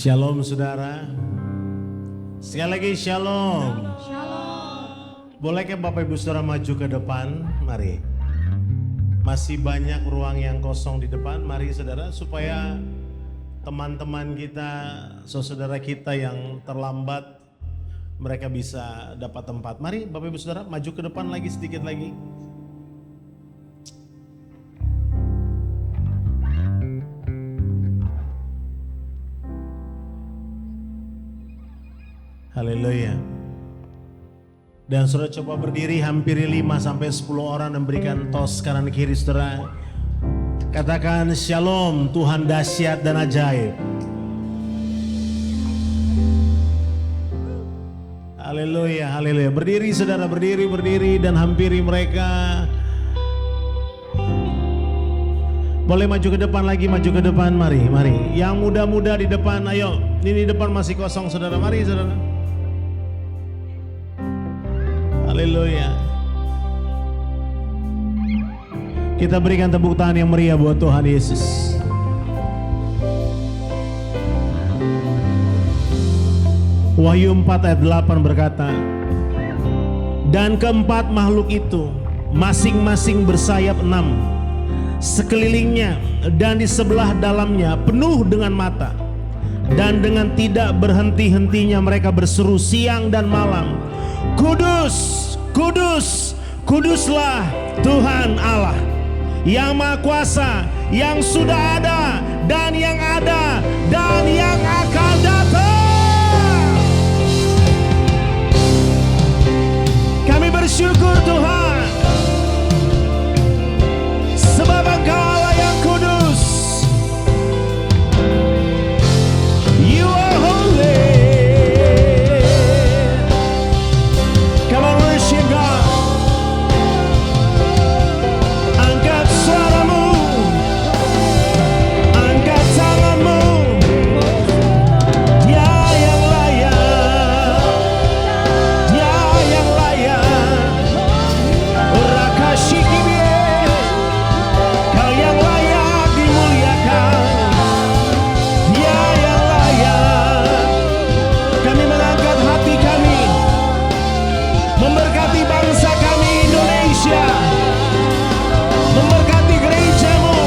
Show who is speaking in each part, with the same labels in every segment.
Speaker 1: Shalom saudara. Sekali lagi shalom. Boleh ke Bapak Ibu Saudara maju ke depan? Mari. Masih banyak ruang yang kosong di depan. Mari saudara, supaya teman-teman kita, saudara kita yang terlambat, mereka bisa dapat tempat. Mari Bapak Ibu Saudara maju ke depan lagi sedikit lagi. Haleluya. Dan saudara coba berdiri, hampiri 5-10 orang dan berikan tos kanan kiri saudara. Katakan shalom, Tuhan dahsyat dan ajaib. Haleluya, haleluya. Berdiri saudara, berdiri dan hampiri mereka. Boleh maju ke depan lagi, maju ke depan, mari. Yang muda-muda di depan, ayo. Ini depan masih kosong saudara, mari saudara. Haleluya. Kita berikan tepuk tangan yang meriah buat Tuhan Yesus. Wahyu 4 ayat 8 berkata, dan keempat makhluk itu masing-masing bersayap 6 sekelilingnya dan di sebelah dalamnya penuh dengan mata, dan dengan tidak berhenti-hentinya mereka berseru siang dan malam, Kudus, kudus, kuduslah Tuhan Allah yang Maha Kuasa, yang sudah ada dan yang ada dan yang akan datang. Kami bersyukur Tuhan, sebab Engkau Allah yang kudus. You are holy. Come on, worship God. Angkat suaramu, angkat tanganmu. Dia yang layak, Dia yang layak. Rakashikibie, Kau yang layak dimuliakan. Dia yang layak. Kami mengangkat hati kami, memberkati bangsa kami Indonesia, memberkati gerejamu.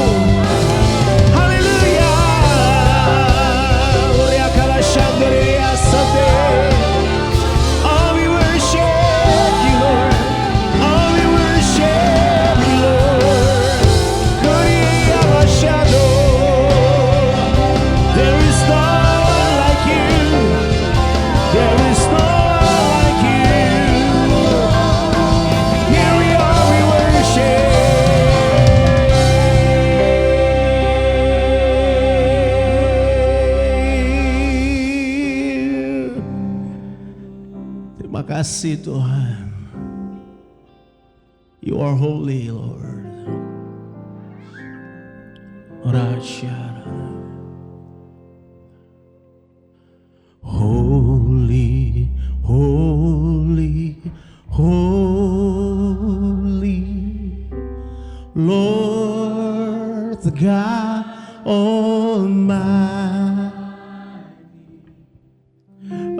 Speaker 1: Haleluya. Uria kala shanderia sate. Oh, we worship you, Lord. Oh, we worship you, Lord. Korea Mashado. There is no one like you. There is no one like you. Here we are, we worship. Terima kasih Tuhan. You are holy, Lord. Rasyara. Holy, holy, holy, Lord God Almighty.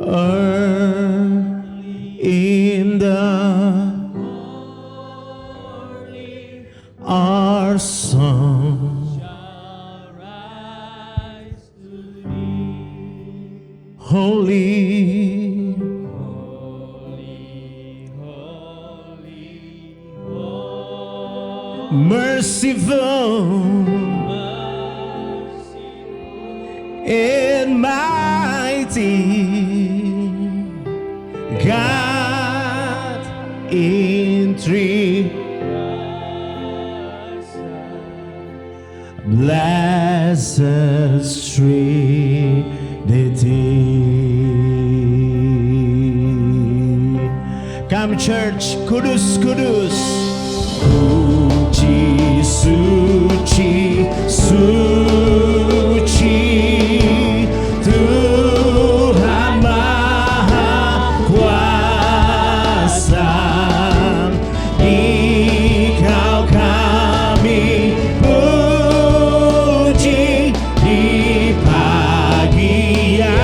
Speaker 1: Early in the our song holy, merciful and mighty, God in three, blessed Trinity. Come church, kudus, kudus. Suci, suci, suci, Tuhan Maha Kuasa. Engkau kami puji di pagi yang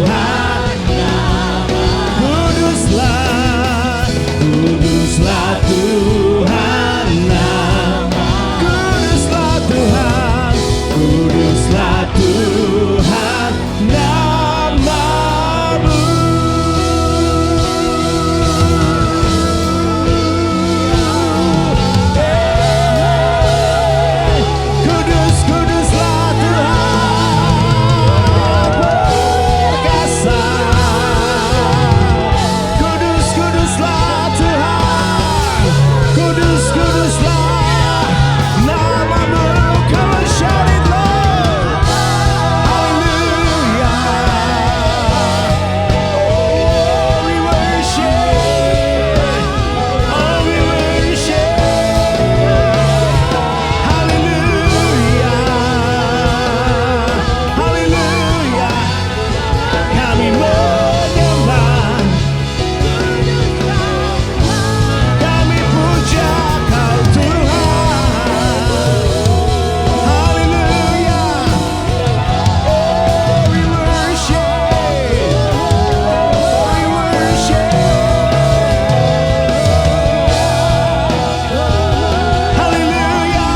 Speaker 1: Tuhan, kuduslah, kuduslah Tuhan, kuduslah Tuhan, kuduslah Tuhan namamu. Kudus, kuduslah Tuhan perkasa. Kudus, kuduslah Tuhan, kudus, kuduslah namamu. Come on, shout it loud. Hallelujah. Oh, we worship. Oh, we worship. Hallelujah. Hallelujah. Kami menyembah, kami puja Kau Tuhan. Hallelujah. Oh, we worship. Oh, we worship. Hallelujah.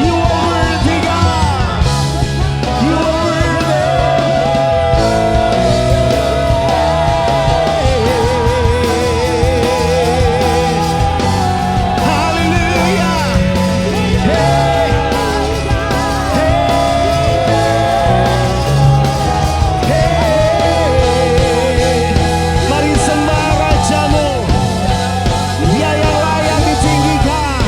Speaker 1: You are worthy, God. You are worthy. Hallelujah. Hey, hey. Mari sembah Rajamu, Dia yang layak ditinggikan.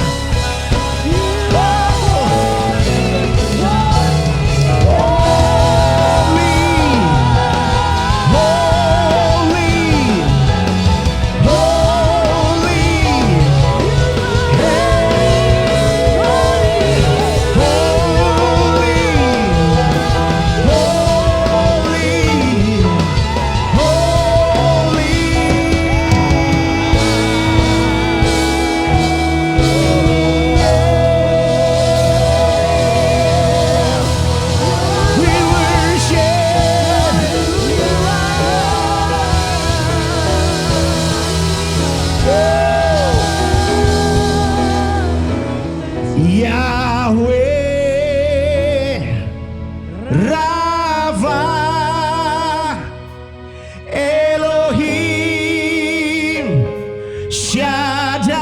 Speaker 1: Yahweh Rafa Elohim Shaddai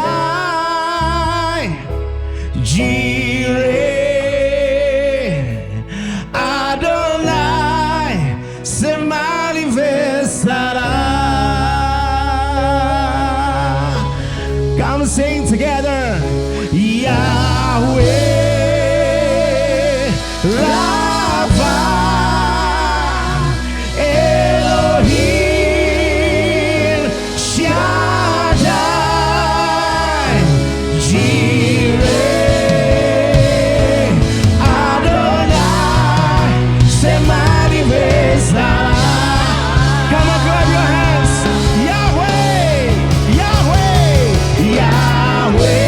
Speaker 1: Jireh Adonai se manifestará. Come sing together. Yahweh Rafa Elohim Shaddai Jireh Adonai se manifestará. Come on, clap your hands. Yahweh, Yahweh, Yahweh.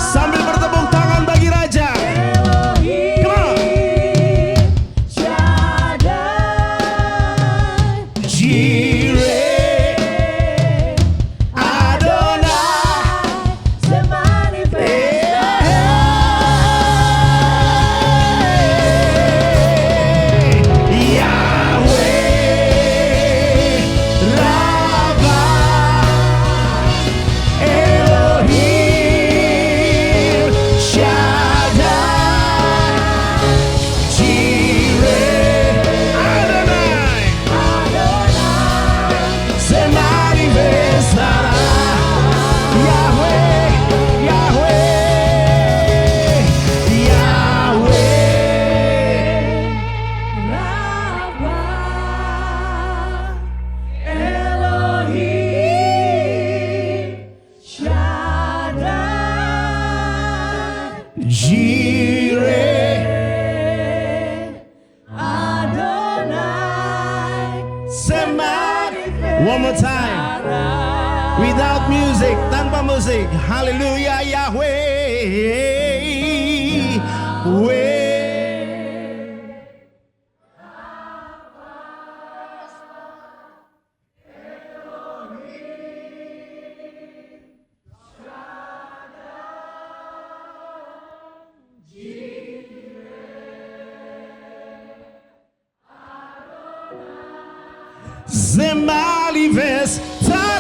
Speaker 1: Sambil bertepuk tangan bagi Raja. Come on. Jireh One more time. Without music, tanpa musik. Haleluya Yahweh. se manifestará.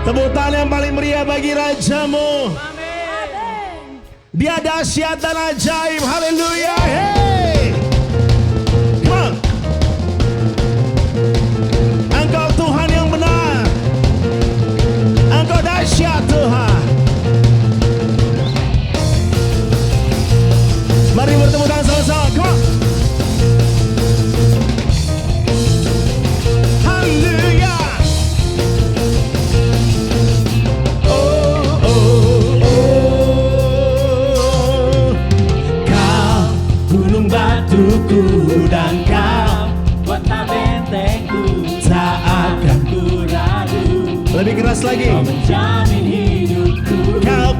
Speaker 1: Tepuk tangan yang paling meriah bagi Rajamu.
Speaker 2: Amin.
Speaker 1: Dia dahsyat dan ajaib. Haleluya. Hey. Come on. Engkau Tuhan yang benar. Engkau dahsyat Tuhan. Mari bertepuk tangan sama-sama. Come on. Haleluya. Batuku dan kau kota bentengku, tak akan ku ragu. Lebih keras lagi. Kau menjamin hidupku. Kau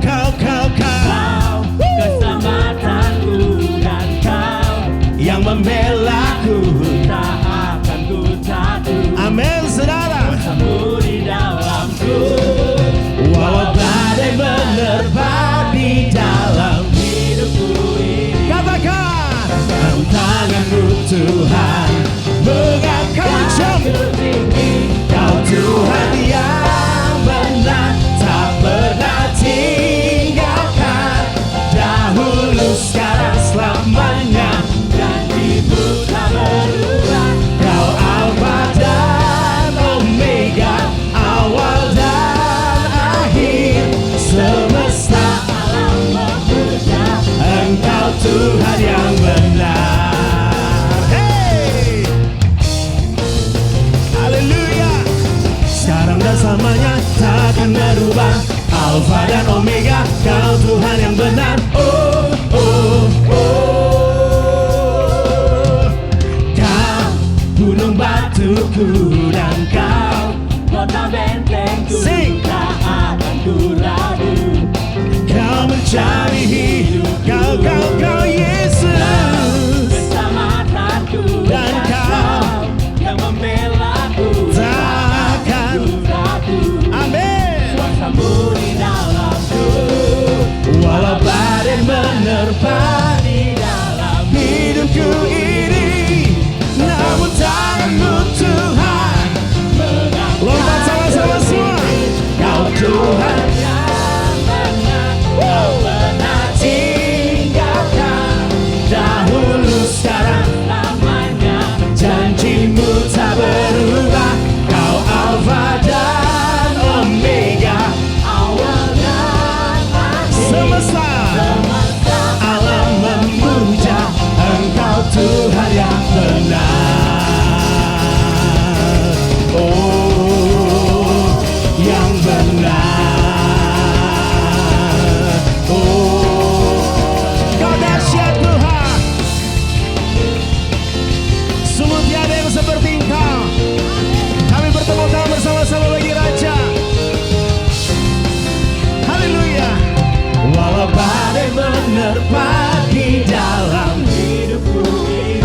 Speaker 1: keselamatanku, dan kau yang membelaku, tak akan ku takut. Amin saudara. Bersamamu di dalamku, walau badai menerpa di dalam hidupku ini. Katakan. Tanganmu Tuhan, mengangkat jauh tinggi. Kau Tuhan yang benar, tak pernah tinggalkan. Dahulu, sekarang, selamanya, janjimu tak berubah. Kau Alfa dan Omega, awal dan akhir. Semesta alam memuja Engkau Tuhan yang benar. Selamanya takkan berubah. Alfa dan Omega, Kau Tuhan yang benar. Oh, oh, oh. Kau gunung batuku dan kau kota bentengku, tak akan ku ragu. Kau mencari hidup, kau Yesus, keselamatanku, dan kau yang membelaku, tak akan amin. Kuasamu di dalamku, walau badai menerpa di dalam hidupku ini, namun tanganmu Tuhan lompat sama-sama semua. Kau Tuhan yang benar, Kau pernah tinggalkan. Dahulu, sekarang, lamanya, janjimu tak berubah. Kau Alfa dan Omega, awal dan akhir. Semesta alam memuja Engkau Tuhan yang benar. Oh, yang benar. Oh, Kau dahsyat Tuhan. Sungguh tiada yang seperti Engkau. Kami bertepuk tangan bersama-sama bagi Raja. Haleluya. Walau badai menerpa di dalam hidupku ini,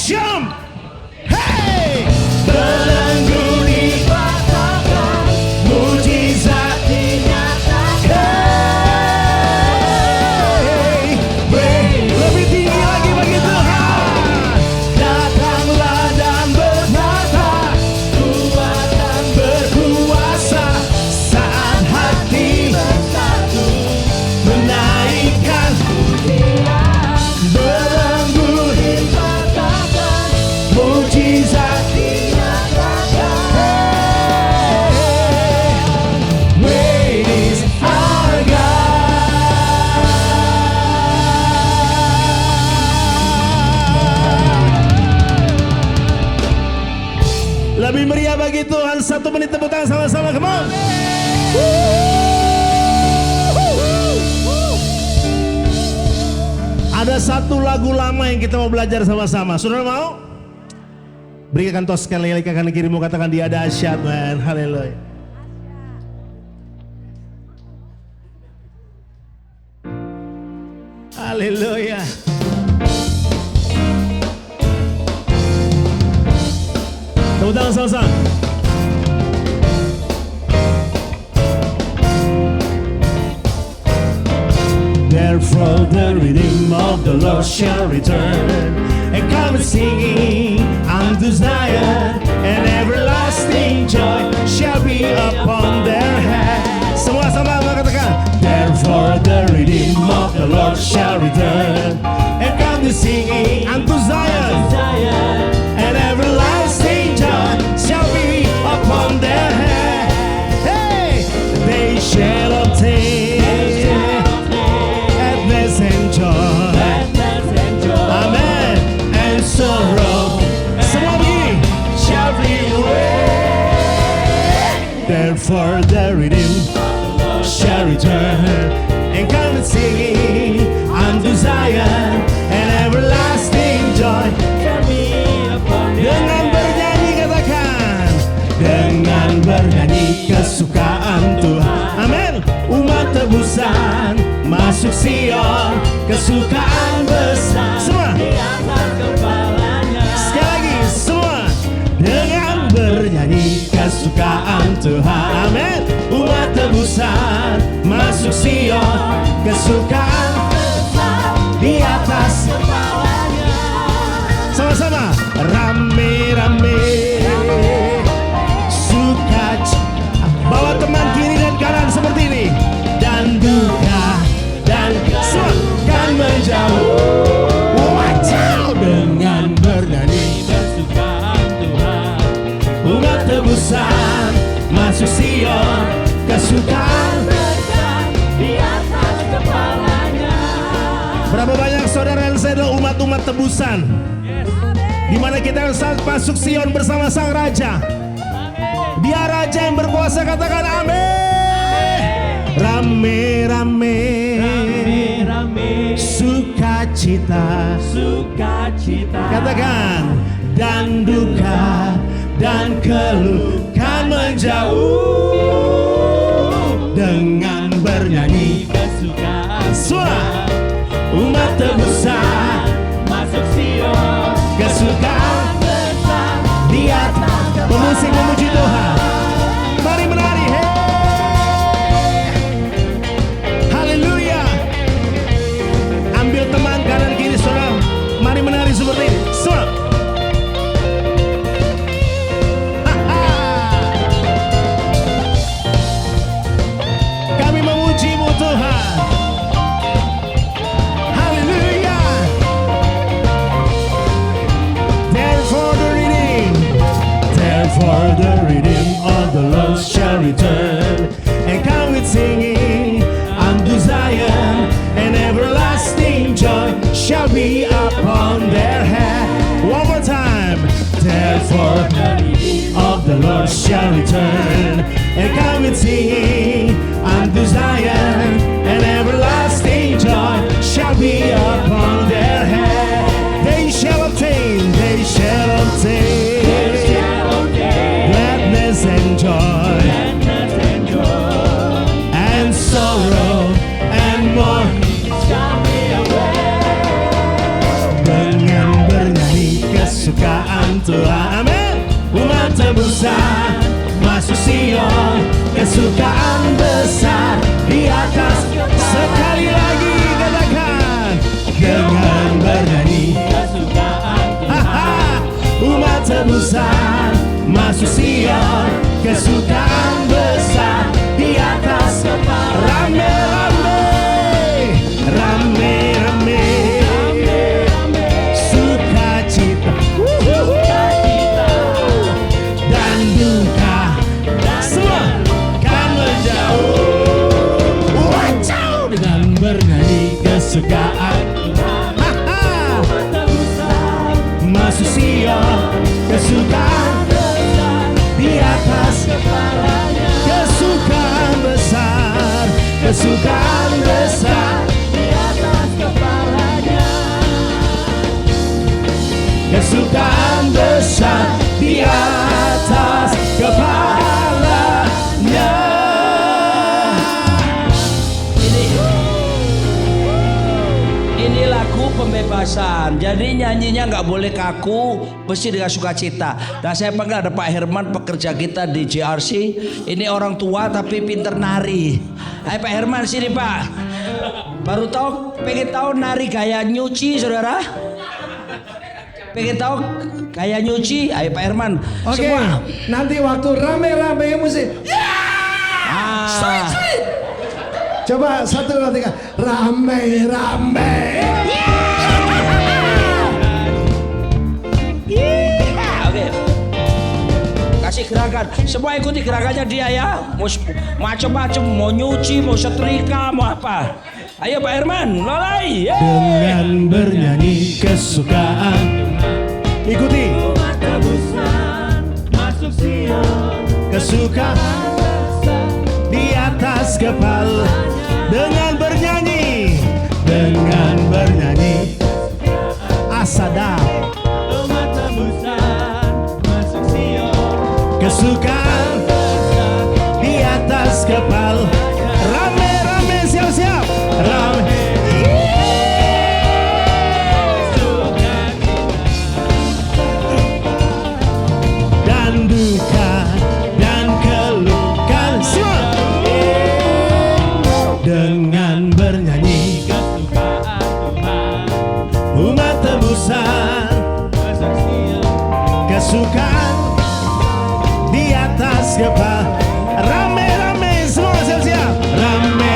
Speaker 1: jump. Hey, belenggu dipatahkan, mujizat dinyatakan. Hey, lebih tinggi lagi bagi Tuhan. Datanglah dan berkata, kuatan berkuasa saat hati bersatu, menaikkan pujian. Belenggu dipatahkan, mujizat dinyatakan. Great is our God. Lebih meriah bagi Tuhan. 1 menit tepuk tangan sama-sama, come on. Ada satu lagu lama yang kita mau belajar sama-sama. Saudara mau? Berikan tos sekali lagi ke kanan kirimu, katakan dia dahsyat, man. Haleluya. Haleluya. Tepuk tangan sama-sama. Therefore the redeemed of the Lord shall return and come singing unto Zion, and everlasting joy shall be upon their head. Semua sama-sama katakan. Therefore the redeemed of the Lord shall return and come singing unto Zion, and everlasting joy shall be upon their head. Hey, they shall obtain gladness and joy. Amen. And sorrow, semua begini, shall flee away. Therefore the redeemed shall return and come singing unto Zion, and everlasting joy shall be upon them. Dengan bernyanyi katakan, dengan bernyanyi kesukaan Tuhan. Amin. Umat tebusan masuk Sion, kesukaan besar semua di atas kepalanya. Sekali lagi semua, dengan bernyanyi kesukaan Tuhan. Amin. Umat tebusan masuk Sion, kesukaan besar di atas kepalanya. Sama-sama, rame-rame sukacita. Bawa teman kiri dan kanan seperti ini. Dan duka dan kan menjauh. Wajah dengan bernyanyi kesukaan Tuhan. Umat tebusan masuk Sion, kesukaan besar di atas kepalanya. Berapa banyak saudara yang saya adalah umat-umat tebusan, di mana kita akan masuk Sion bersama Sang Raja. Dia Raja yang berkuasa, katakan amin. Rame-rame sukacita, katakan, dan duka dan keluh kan menjauh. Dengan bernyanyi kesukaan suara umat tebusan masuk Sion, kesukaan besar di atas. Pemusik memuji Tuhan, mari menari. Hey. Haleluya. Ambil teman kanan kiri saudara, mari menari seperti ini. Suara. Kami memuji-Mu Tuhan. Haleluya. Therefore the redeemed of the Lord shall return and come with singing unto Zion, and everlasting joy shall be upon their head. One more time. Therefore the redeemed of the Lord shall return and come with singing unto Zion, and everlasting joy shall be upon their head. They shall obtain gladness and joy, and sorrow and mourning shall be away. Dengan bernyanyi tebuskan, masuk Sion, kesukaan besar di atas. Sekali lagi katakan, dengan bernyanyi kesukaan Tuhan. Umat tebusan masuk Sion, kesukaan besar di atas kepala. Rame-rame, rame-rame, sukacita dan duka semua kan menjauh. Wacau, dengan bernyanyi kesukaan Tuhan. Masuk Sion, kesukaan di atas kepalanya. Kesukaan besar, kesukaan besar di atas kepalanya. Kesukaan besar di atas kepalanya.
Speaker 3: Ini lagu pembebasan. Jadi nyanyinya nggak boleh kaku, mesti dengan sukacita. Dan saya panggil ada Pak Herman, pekerja kita di JRC. Ini orang tua tapi pinter nari. Hai Pak Herman, sini Pak. Baru tahu, pengen tahu nari gaya nyuci, saudara? Pengen tahu gaya nyuci? Ayo Pak Herman.
Speaker 4: Oke,
Speaker 3: Semua.
Speaker 4: nanti waktu rame-rame musik. Coba 1, 2, 3. Rame-rame.
Speaker 3: Oke. Kasih gerakan. Semua ikuti gerakannya dia ya. Mau macam-macam, mau nyuci, mau setrika, mau apa. Ayo Pak Herman, mulai.
Speaker 1: Dengan bernyanyi kesukaan, ikuti. Masuk Sion, kesukaan di atas kepala. Dengan bernyanyi, dengan bernyanyi, asada. Kesukaan di atas kepala. Rame-rame, siap-siap. Rame. Dan duka dan keluhkan semua. Dengan bernyanyi umat tebusan, kesukaan di atas kepala. Rame-rame, semua siap-siap. Rame.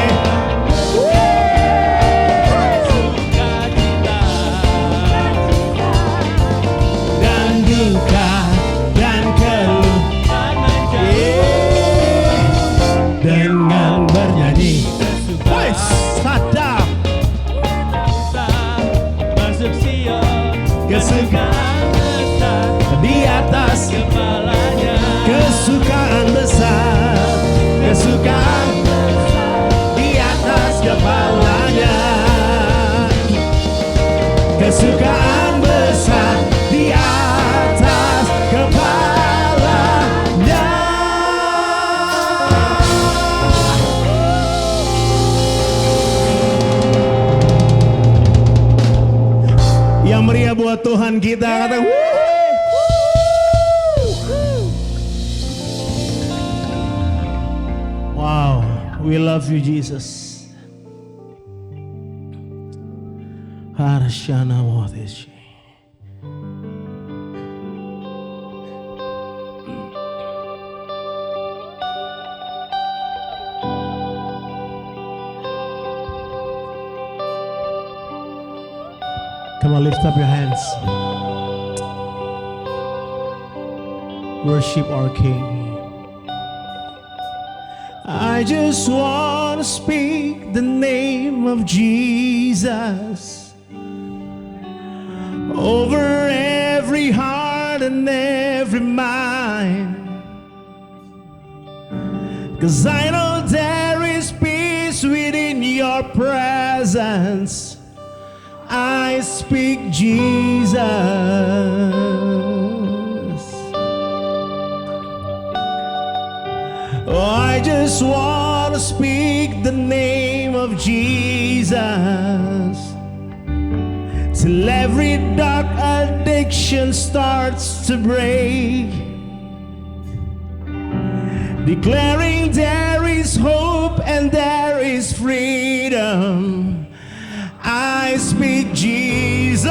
Speaker 1: Dan duka dan keluh. Dengan bernyanyi. Woi, sadap. Kesukaan di atas kepalanya. Kesukaan besar, kesukaan di atas kepalanya. Kesukaan besar di atas kepalanya. Yang meriah buat Tuhan kita, kata wow, we love you Jesus. Harshana Modeshi. Come on, lift up your hands. Worship our King. I just want to speak the name of Jesus over every heart and every mind. 'Cause I know there is peace within your presence. I speak Jesus. Oh, I just want to speak the name of Jesus till every dark addiction starts to break. declaring there is hope and there is freedom. I speak Jesus.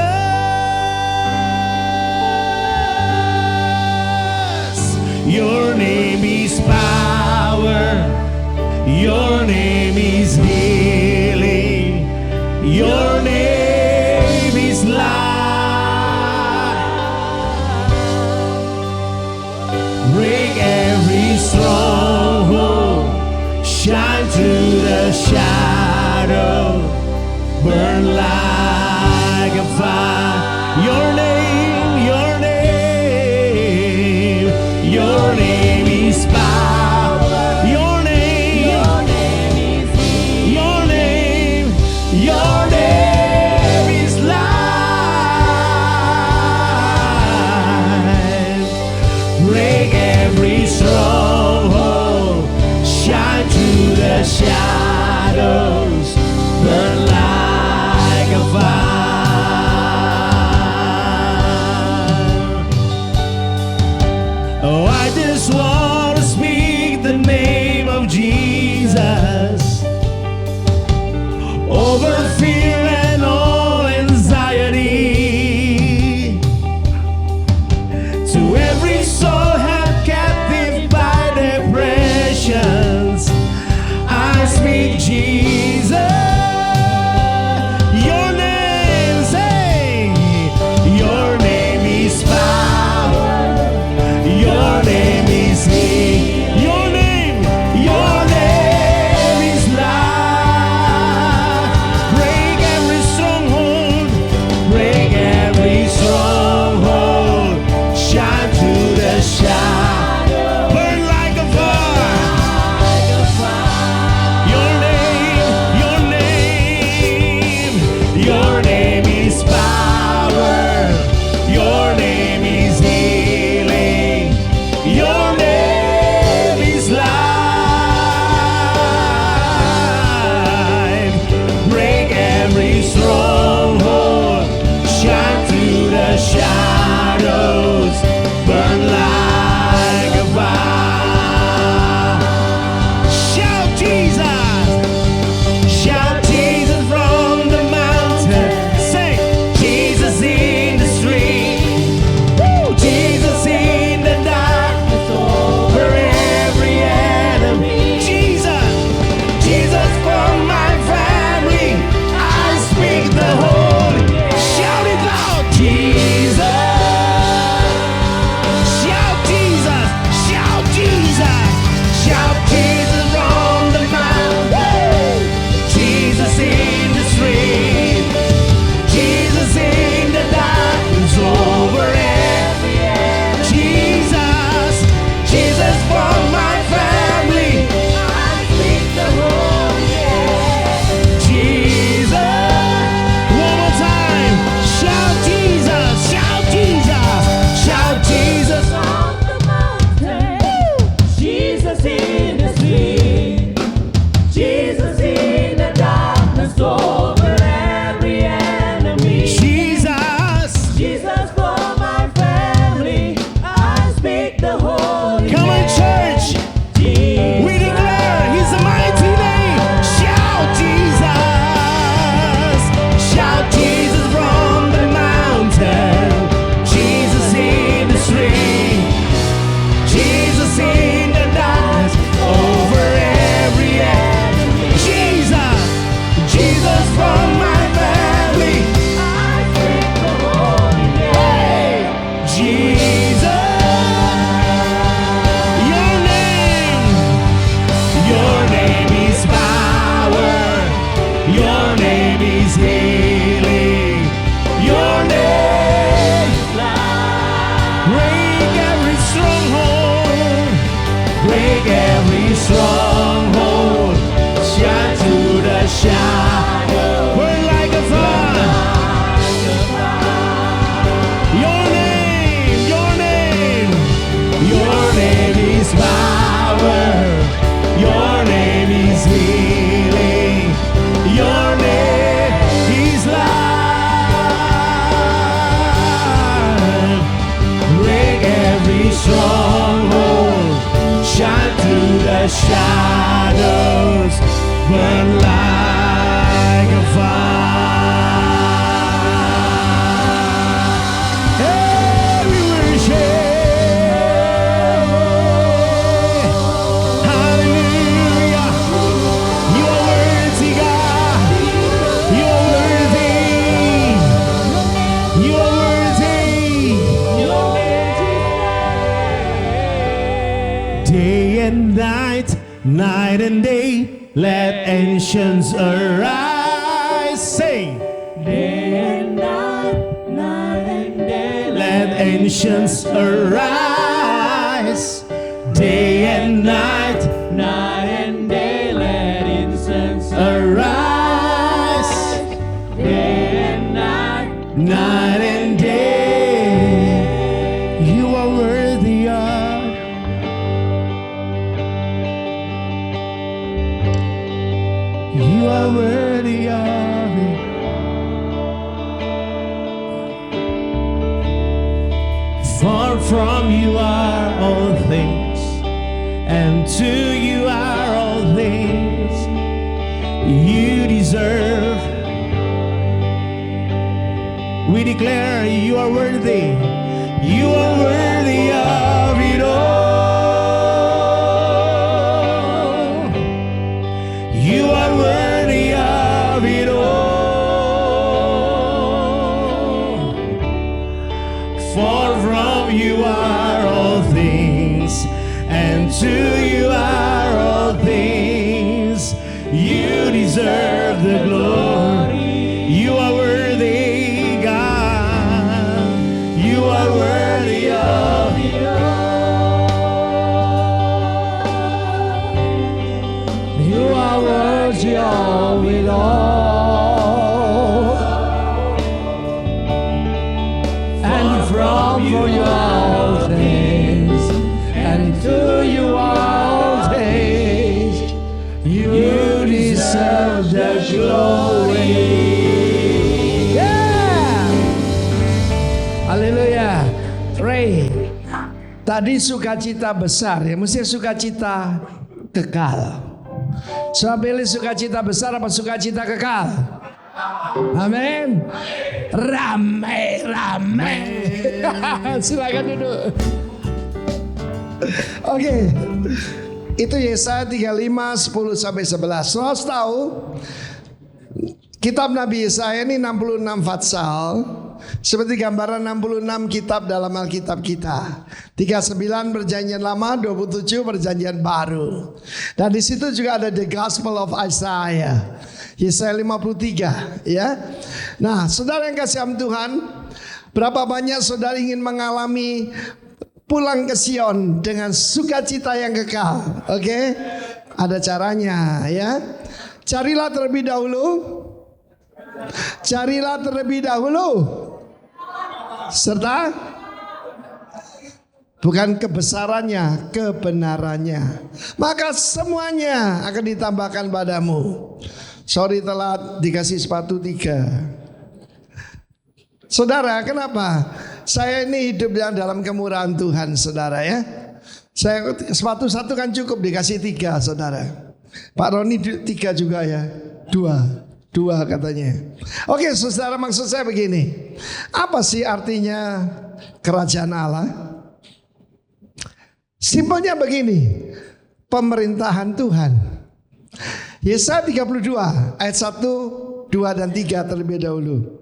Speaker 1: Your name is power. Your name is healing. Your name is life. Break every stronghold. Shine through the shadow. Burn like a fire. Your name, your name, your name is power. Your name, your name is healing. Your name is life. Break every stronghold. Shine through the shadows. Burn like a night and day, let ancients arise. Sing.
Speaker 2: Day and night, night and day.
Speaker 1: Let ancients arise. Day and night,
Speaker 2: Night and day, let incense
Speaker 1: arise.
Speaker 2: day and night.
Speaker 1: Night and day, you are worthy of. You are worthy of it. For from you are all things, and to you are all things. You deserve. We declare you are worthy. You are worthy of it all. You are worthy of it all. For from you are all things, and to you are all things. You deserve the glory. You are worthy, God. You are worthy of it all.
Speaker 4: You are worthy of it all. And from you are all things, and to you are all things. You deserve the glory. Yeah. Haleluya. Pray. Tadi sukacita besar ya, mesti sukacita kekal. Coba pilih sukacita besar apa sukacita kekal? Amin. Rame-rame. Silakan duduk. Oke. Itu Yesaya 35 10 sampai 11. Saudara tahu kitab Nabi Yesaya ini 66 fatsal. Seperti gambaran 66 kitab dalam Alkitab kita. 39 perjanjian lama, 27 perjanjian baru. Dan di situ juga ada The Gospel of Isaiah. Yesaya 53 ya. Nah, saudara yang kasih Tuhan, berapa banyak saudara ingin mengalami pulang ke Sion dengan sukacita yang kekal? Oke? Ada caranya ya. Carilah terlebih dahulu. Carilah terlebih dahulu. Serta bukan kebesarannya, kebenarannya. Maka semuanya akan ditambahkan padamu. Sorry telat, dikasih sepatu 3. Saudara, kenapa? Saya ini hidup dalam kemurahan Tuhan, saudara ya. Saya sepatu 1 kan cukup, dikasih 3, saudara. Pak Roni 3 juga ya, 2 katanya. Oke, saudara, maksud saya begini. Apa sih artinya kerajaan Allah? Simpelnya begini, pemerintahan Tuhan. Yesaya 32 ayat 1, 2 dan 3 terlebih dahulu.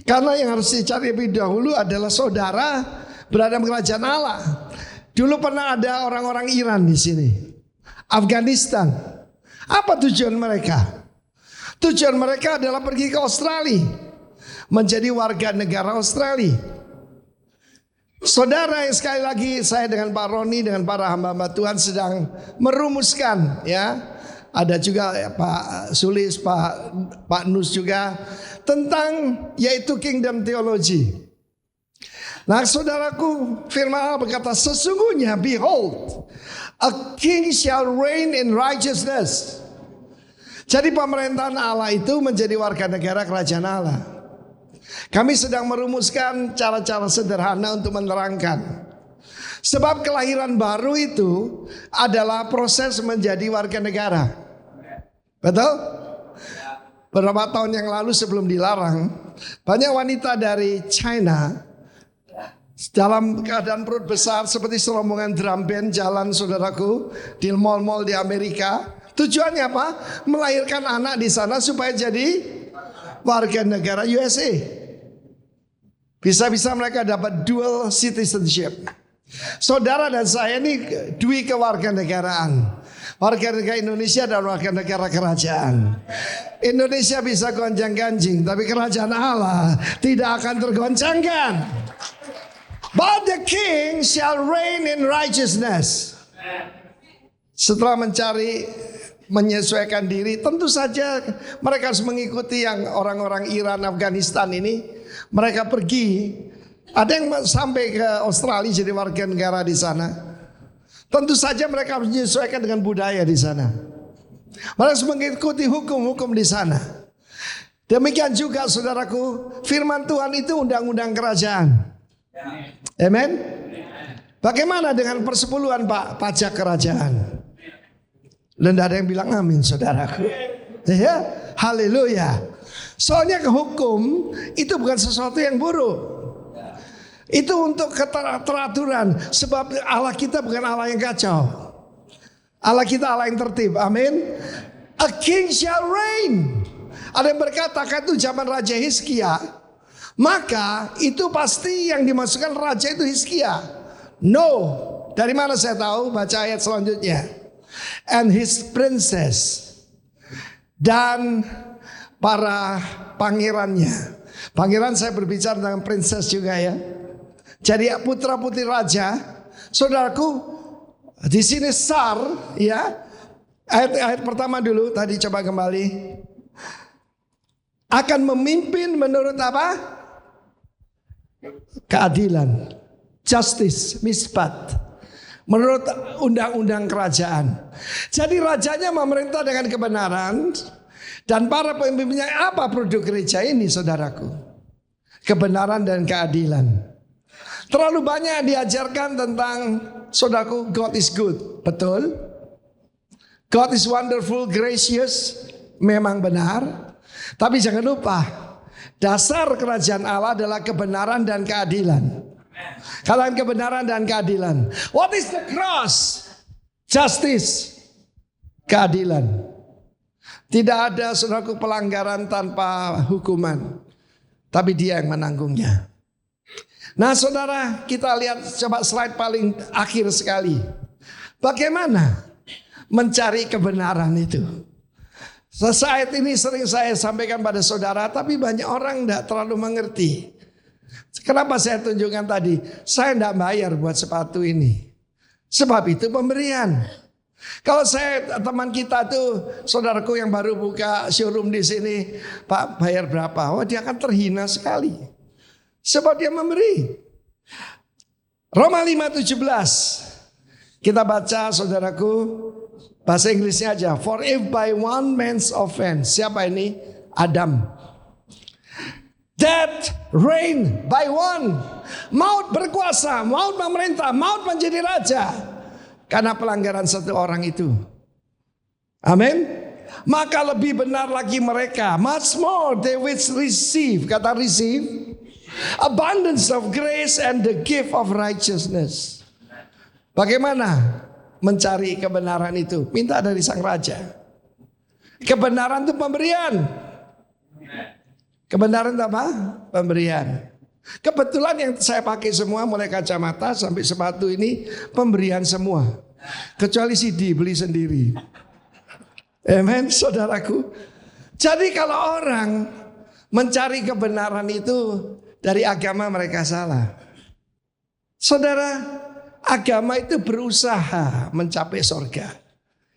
Speaker 4: Karena yang harus dicari lebih dahulu adalah saudara berada di kerajaan Allah. Dulu pernah ada orang-orang Iran di sini, Afghanistan. Apa tujuan mereka? Tujuan mereka adalah pergi ke Australia, menjadi warga negara Australia. Saudara, yang sekali lagi saya dengan Pak Roni, dengan para hamba-hamba Tuhan sedang merumuskan ya. Ada juga ya, Pak Sulis, Pak Nus juga, tentang yaitu Kingdom Theology. Nah, saudaraku, firman Allah berkata, sesungguhnya behold, a king shall reign in righteousness. Jadi pemerintahan Allah itu menjadi warga negara kerajaan Allah. Kami sedang merumuskan cara-cara sederhana untuk menerangkan. Sebab kelahiran baru itu adalah proses menjadi warga negara. Betul? Beberapa tahun yang lalu sebelum dilarang, banyak wanita dari China dalam keadaan perut besar seperti serombongan drum band jalan, saudaraku, di mall-mall di Amerika. Tujuannya apa? Melahirkan anak di sana supaya jadi warga negara USA. Bisa-bisa mereka dapat dual citizenship. Saudara dan saya ini dui kewarganegaraan. Warga negara Indonesia dan warga negara kerajaan. Indonesia bisa gonjang-ganjing, tapi kerajaan Allah tidak akan tergoncangkan. But the king shall reign in righteousness. Setelah menyesuaikan diri, tentu saja mereka harus mengikuti yang orang-orang Iran, Afghanistan ini. Mereka pergi, ada yang sampai ke Australia jadi warga negara di sana. Tentu saja mereka harus menyesuaikan dengan budaya di sana. Mereka harus mengikuti hukum-hukum di sana. Demikian juga saudaraku, firman Tuhan itu undang-undang kerajaan. Amen. Bagaimana dengan persepuluhan pajak kerajaan? Dan tidak ada yang bilang amin, saudaraku. Ya, haleluya. Soalnya hukum itu bukan sesuatu yang buruk. Itu untuk keteraturan. Sebab Allah kita bukan Allah yang kacau. Allah kita Allah yang tertib. Amin. A king shall reign. Ada yang berkata kan itu zaman Raja Hizkia. Maka itu pasti yang dimasukkan raja itu Hizkia. No. Dari mana saya tahu? Baca ayat selanjutnya. And his princess, dan para pangerannya. Pangeran saya berbicara tentang princess juga ya. Jadi putra putri raja. Saudaraku, di sini Sar ya. Ayat pertama dulu tadi, coba kembali. Akan memimpin menurut apa? Keadilan, justice, mispat. Menurut undang-undang kerajaan. Jadi rajanya memerintah dengan kebenaran. Dan para pemimpinnya, apa produk gereja ini saudaraku? Kebenaran dan keadilan. Terlalu banyak diajarkan tentang, saudaraku, God is good. Betul. God is wonderful, gracious. Memang benar. Tapi jangan lupa, dasar kerajaan Allah adalah kebenaran dan keadilan. Kalian kebenaran dan keadilan. What is the cross? Justice. Keadilan. Tidak ada saudaraku pelanggaran tanpa hukuman. Tapi dia yang menanggungnya. Nah saudara, kita lihat coba slide paling akhir sekali. Bagaimana mencari kebenaran itu? Saat ini sering saya sampaikan pada saudara, tapi banyak orang tidak terlalu mengerti. Kenapa saya tunjukkan tadi? Saya tidak bayar buat sepatu ini. Sebab itu pemberian. Kalau saya teman kita tuh, saudaraku yang baru buka showroom di sini, Pak bayar berapa? Oh dia akan terhina sekali. Sebab dia memberi. Roma 5:17. Kita baca saudaraku, bahasa Inggrisnya aja. For if by one man's offense. Siapa ini? Adam. That reign by one. Maut berkuasa, maut memerintah, maut menjadi raja. Karena pelanggaran satu orang itu. Amin. Maka lebih benar lagi mereka. Much more they which receive. Kata receive. Abundance of grace and the gift of righteousness. Bagaimana mencari kebenaran itu? Minta dari sang raja. Kebenaran itu pemberian. Kebenaran itu apa? Pemberian. Kebetulan yang saya pakai semua, mulai kacamata sampai sepatu ini pemberian semua. Kecuali CD beli sendiri. Amen, saudaraku. Jadi kalau orang mencari kebenaran itu dari agama, mereka salah. Saudara, agama itu berusaha mencapai sorga.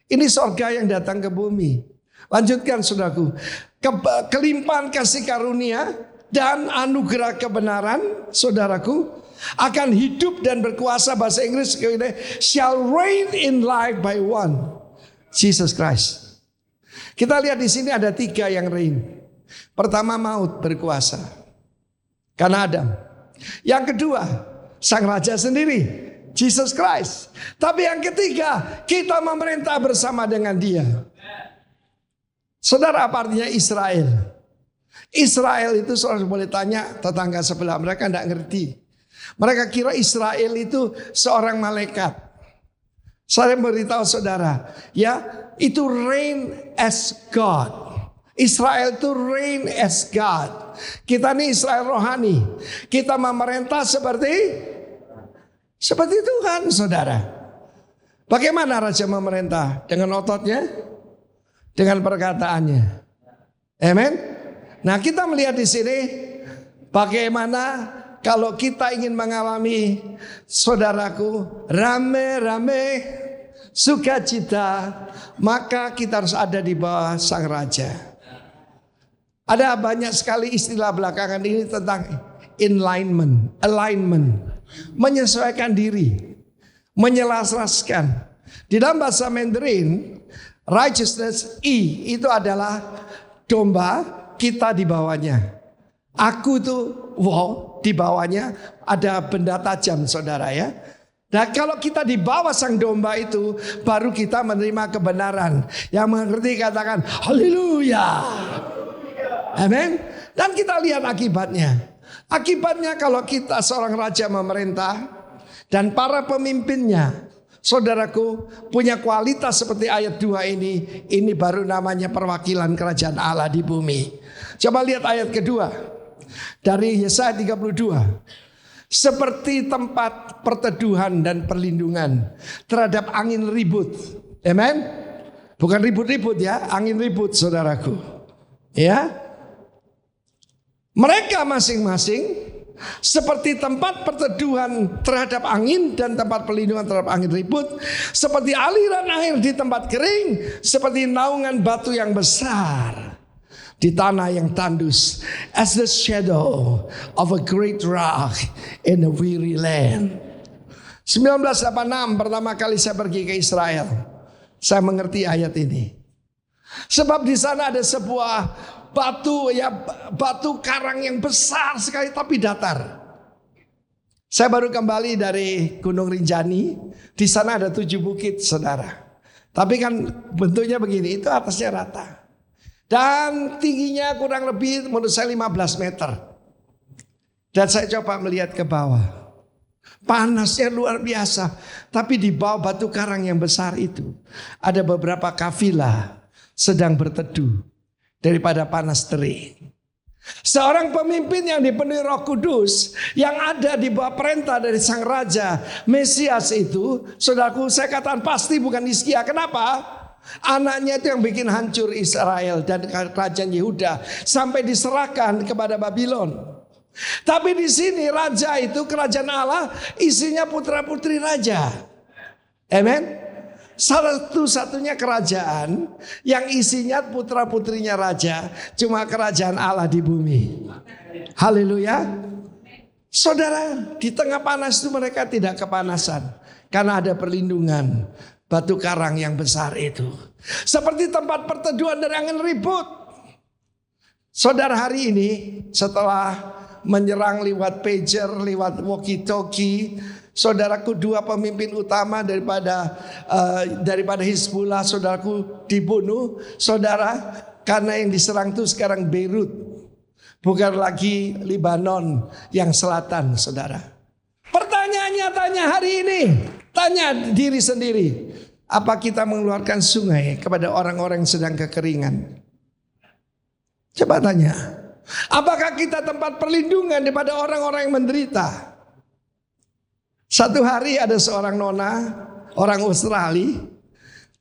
Speaker 4: Ini sorga yang datang ke bumi. Lanjutkan saudaraku. Kelimpahan kasih karunia dan anugerah kebenaran, saudaraku, akan hidup dan berkuasa, bahasa Inggris shall reign in life by one, Jesus Christ. Kita lihat di sini ada 3 yang reign. Pertama, maut berkuasa karena Adam. Yang kedua, sang raja sendiri, Jesus Christ. Tapi yang ketiga, kita memerintah bersama dengan dia. Saudara, apa artinya Israel? Israel itu saudara boleh tanya tetangga sebelah, mereka tidak ngerti. Mereka kira Israel itu seorang malaikat. Saya beritahu saudara, ya, itu reign as God. Israel itu reign as God. Kita ini Israel rohani. Kita memerintah seperti Seperti Tuhan, saudara. Bagaimana raja memerintah? Dengan ototnya, dengan perkataannya. Amen. Nah, kita melihat di sini bagaimana kalau kita ingin mengalami, saudaraku, rame-rame sukacita, maka kita harus ada di bawah sang raja. Ada banyak sekali istilah belakangan ini tentang alignment, menyesuaikan diri, menyelaraskan. Di dalam bahasa Mandarin, righteousness itu adalah domba, kita di bawahnya. Aku tuh di bawahnya ada benda tajam, saudara ya. Nah, kalau kita di bawah sang domba itu, baru kita menerima kebenaran. Yang mengerti katakan haleluya. Amin. Dan kita lihat akibatnya. Akibatnya kalau kita seorang raja memerintah dan para pemimpinnya, saudaraku, punya kualitas seperti ayat 2 ini baru namanya perwakilan kerajaan Allah di bumi. Coba lihat ayat kedua dari Yesaya 32. Seperti tempat perteduhan dan perlindungan terhadap angin ribut. Amen. Bukan ribut-ribut ya, angin ribut, saudaraku. Ya. Mereka masing-masing seperti tempat perteduhan terhadap angin dan tempat perlindungan terhadap angin ribut, seperti aliran air di tempat kering, seperti naungan batu yang besar di tanah yang tandus, as the shadow of a great rock in a weary land. 1986 pertama kali saya pergi ke Israel, saya mengerti ayat ini. Sebab di sana ada sebuah batu karang yang besar sekali tapi datar. Saya baru kembali dari Gunung Rinjani. Di sana ada 7 bukit, saudara. Tapi kan bentuknya begini, itu atasnya rata. Dan tingginya kurang lebih menurut saya 15 meter. Dan saya coba melihat ke bawah. Panasnya luar biasa. Tapi di bawah batu karang yang besar itu ada beberapa kafilah sedang berteduh daripada panas terik. Seorang pemimpin yang dipenuhi Roh Kudus, yang ada di bawah perintah dari sang raja Mesias itu, saudaraku, saya katakan pasti bukan Hizkia. Kenapa? Anaknya itu yang bikin hancur Israel dan kerajaan Yehuda sampai diserahkan kepada Babylon. Tapi di sini raja itu, kerajaan Allah isinya putra-putri raja. Amen. Satu-satunya kerajaan yang isinya putra-putrinya raja, cuma kerajaan Allah di bumi. Haleluya. Saudara, di tengah panas itu mereka tidak kepanasan karena ada perlindungan batu karang yang besar itu. Seperti tempat perteduhan dari angin ribut. Saudara, hari ini setelah menyerang lewat pager, lewat walkie-talkie, saudaraku, 2 pemimpin utama daripada Hizbullah, saudaraku, dibunuh. Saudara, karena yang diserang itu sekarang Beirut, bukan lagi Lebanon yang selatan, saudara. Pertanyaannya, tanya hari ini, tanya diri sendiri, apa kita mengeluarkan sungai kepada orang-orang yang sedang kekeringan? Coba tanya, apakah kita tempat perlindungan daripada orang-orang yang menderita? Satu hari ada seorang nona, orang Australia.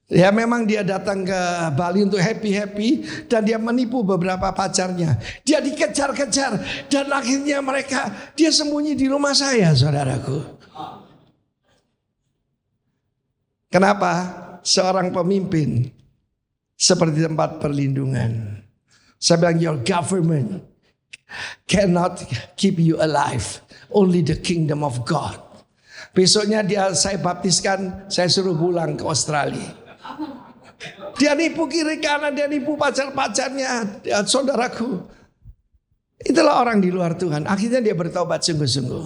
Speaker 4: Ya, memang dia datang ke Bali untuk happy-happy dan dia menipu beberapa pacarnya. Dia dikejar-kejar dan akhirnya dia sembunyi di rumah saya, saudaraku. Kenapa? Seorang pemimpin seperti tempat perlindungan. Saya bilang, your government cannot keep you alive. Only the kingdom of God. Besoknya saya baptiskan, saya suruh pulang ke Australia. Dia nipu kiri kanan, dia nipu pacar-pacarnya, saudaraku. Itulah orang di luar Tuhan. Akhirnya dia bertobat sungguh-sungguh.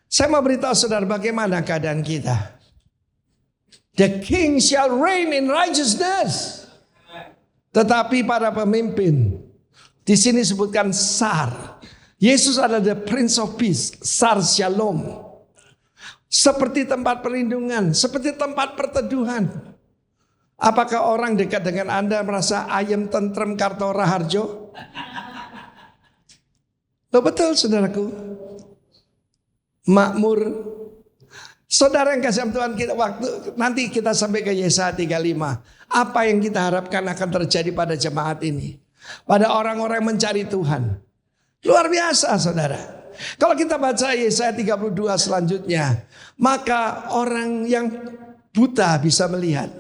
Speaker 4: Saya mau beritahu saudara bagaimana keadaan kita. The king shall reign in righteousness. Tetapi para pemimpin, di sini sebutkan Sar. Yesus adalah the Prince of Peace, Sar Shalom. Seperti tempat perlindungan, seperti tempat perteduhan. Apakah orang dekat dengan Anda merasa ayem, tentrem, karto, raharjo? Loh, betul, saudaraku. Makmur Saudara yang kasih Tuhan, kita waktu nanti kita sampai ke Yesaya 35. Apa yang kita harapkan akan terjadi pada jemaat ini? Pada orang-orang yang mencari Tuhan. Luar biasa saudara. Kalau kita baca Yesaya 32 selanjutnya, maka orang yang buta bisa melihat.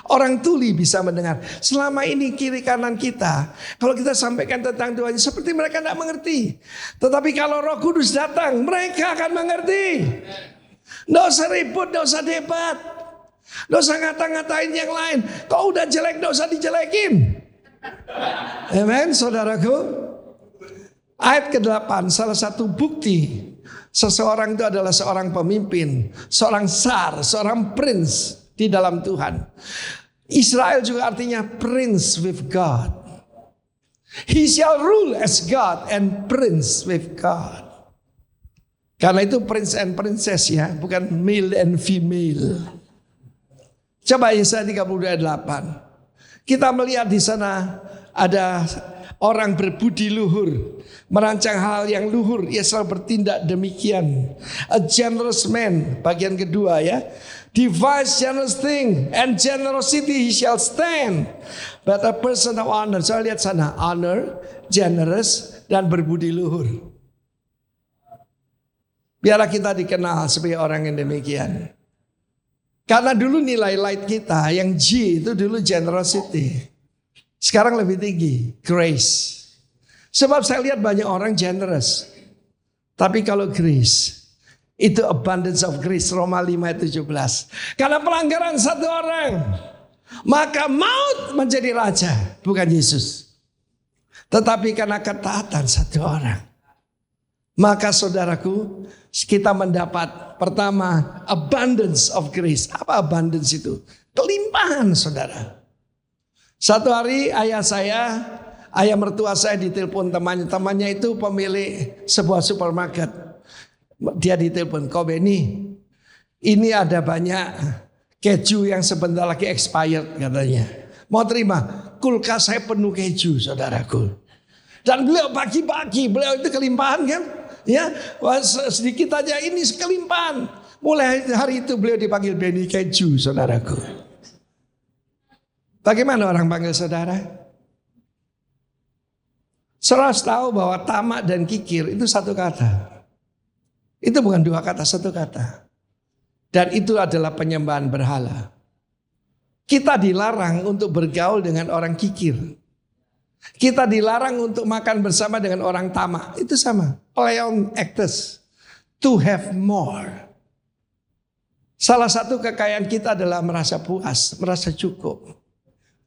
Speaker 4: Orang tuli bisa mendengar. Selama ini kiri kanan kita, kalau kita sampaikan tentang Tuhan, seperti mereka tidak mengerti. Tetapi kalau Roh Kudus datang, mereka akan mengerti. Nggak usah ribut, nggak usah debat, nggak usah ngata-ngatain yang lain. Kau udah jelek, nggak usah dijelekin. Amen, saudaraku. Ayat ke-8, salah satu bukti seseorang itu adalah seorang pemimpin, seorang tsar, seorang prince di dalam Tuhan. Israel juga artinya prince with God. He shall rule as God and prince with God. Karena itu prince and princess ya, bukan male and female. Coba Yesaya 32 ayat 8. Kita melihat di sana ada orang berbudi luhur, merancang hal yang luhur, ia selalu bertindak demikian. A generous man, bagian kedua ya. Devise generous thing and generosity he shall stand. But a person of honor, saya lihat sana, honor, generous dan berbudi luhur. Biarlah kita dikenal sebagai orang yang demikian. Karena dulu nilai light kita yang G itu dulu generosity. Sekarang lebih tinggi, grace. Sebab saya lihat banyak orang generous. Tapi kalau grace, itu abundance of grace, Roma 5:17. Karena pelanggaran satu orang, maka maut menjadi raja, bukan Yesus. Tetapi karena ketaatan satu orang, maka saudaraku, kita mendapat pertama abundance of grace. Apa abundance itu? Kelimpahan saudara. Satu hari ayah mertua saya ditelepon temannya. Temannya itu pemilik sebuah supermarket. Dia ditelepon, "Kau Benny, ini ada banyak keju yang sebentar lagi expired," katanya. "Mau terima?" Kulkas saya penuh keju saudaraku. Dan beliau pagi-pagi, beliau itu kelimpahan kan? Ya, sedikit aja ini kelimpahan. Mulai hari itu beliau dipanggil Benny Keju, saudaraku. Bagaimana orang panggil saudara? Saudara tahu bahwa tamak dan kikir itu satu kata. Itu bukan dua kata, satu kata. Dan itu adalah penyembahan berhala. Kita dilarang untuk bergaul dengan orang kikir. Kita dilarang untuk makan bersama dengan orang tamak. Itu sama. Play on actors. To have more. Salah satu kekayaan kita adalah merasa puas, merasa cukup.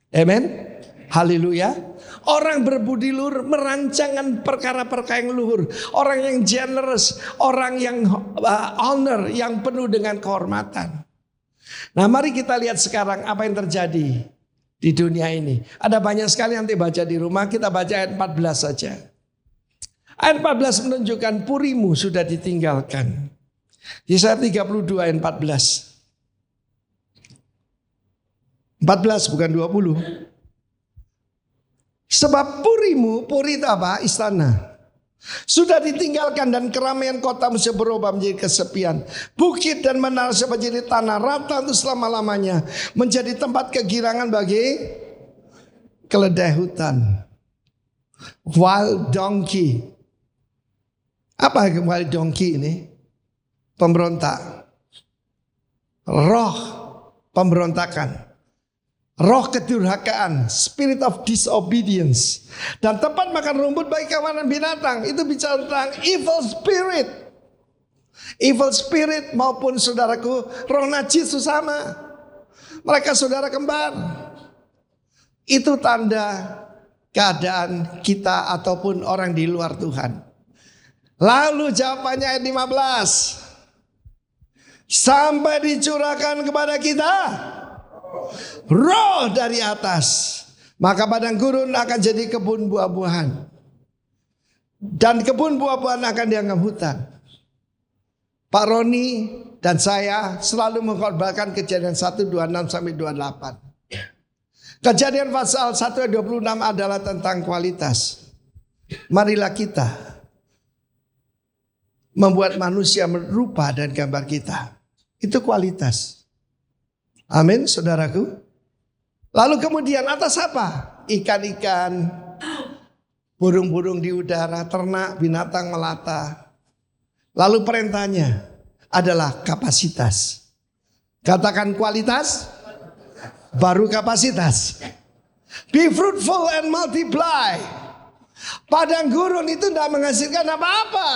Speaker 4: Amen. Haleluya. Orang berbudi luhur merancangkan perkara-perkara yang luhur. Orang yang generous, orang yang honor, yang penuh dengan kehormatan. Nah, mari kita lihat sekarang apa yang terjadi di dunia ini. Ada banyak sekali nanti baca di rumah, kita baca ayat 14 saja. Ayat 14 menunjukkan purimu sudah ditinggalkan. Yesaya 32 ayat 14. 14 bukan 20. Sebab purimu, puri itu apa? Istana. Sudah ditinggalkan dan keramaian kota Mesir berubah menjadi kesepian. Bukit dan menara menjadi tanah rata untuk selama-lamanya. Menjadi tempat kegirangan bagi keledai hutan. Wild donkey. Apa wild donkey ini? Pemberontak. Roh pemberontakan. Roh kedurhakaan, spirit of disobedience. Dan tempat makan rumput bagi kawanan binatang. Itu bicara tentang evil spirit. Evil spirit maupun saudaraku, roh najis itu sama. Mereka saudara kembar. Itu tanda keadaan kita ataupun orang di luar Tuhan. Lalu jawabannya ayat 15. Sampai dicurahkan kepada kita roh dari atas, maka padang gurun akan jadi kebun buah-buahan, dan kebun buah-buahan akan dianggap hutan. Pak Roni dan saya selalu mengkhotbahkan Kejadian 1:26 sampai 28. Kejadian pasal 1 ayat 26 adalah tentang kualitas. Marilah kita membuat manusia merupa dan gambar kita. Itu kualitas. Amin, saudaraku. Lalu kemudian atas apa? Ikan-ikan, burung-burung di udara, ternak, binatang melata. Lalu perintahnya adalah kapasitas. Katakan kualitas, baru kapasitas. Be fruitful and multiply. Padang gurun itu tidak menghasilkan apa-apa.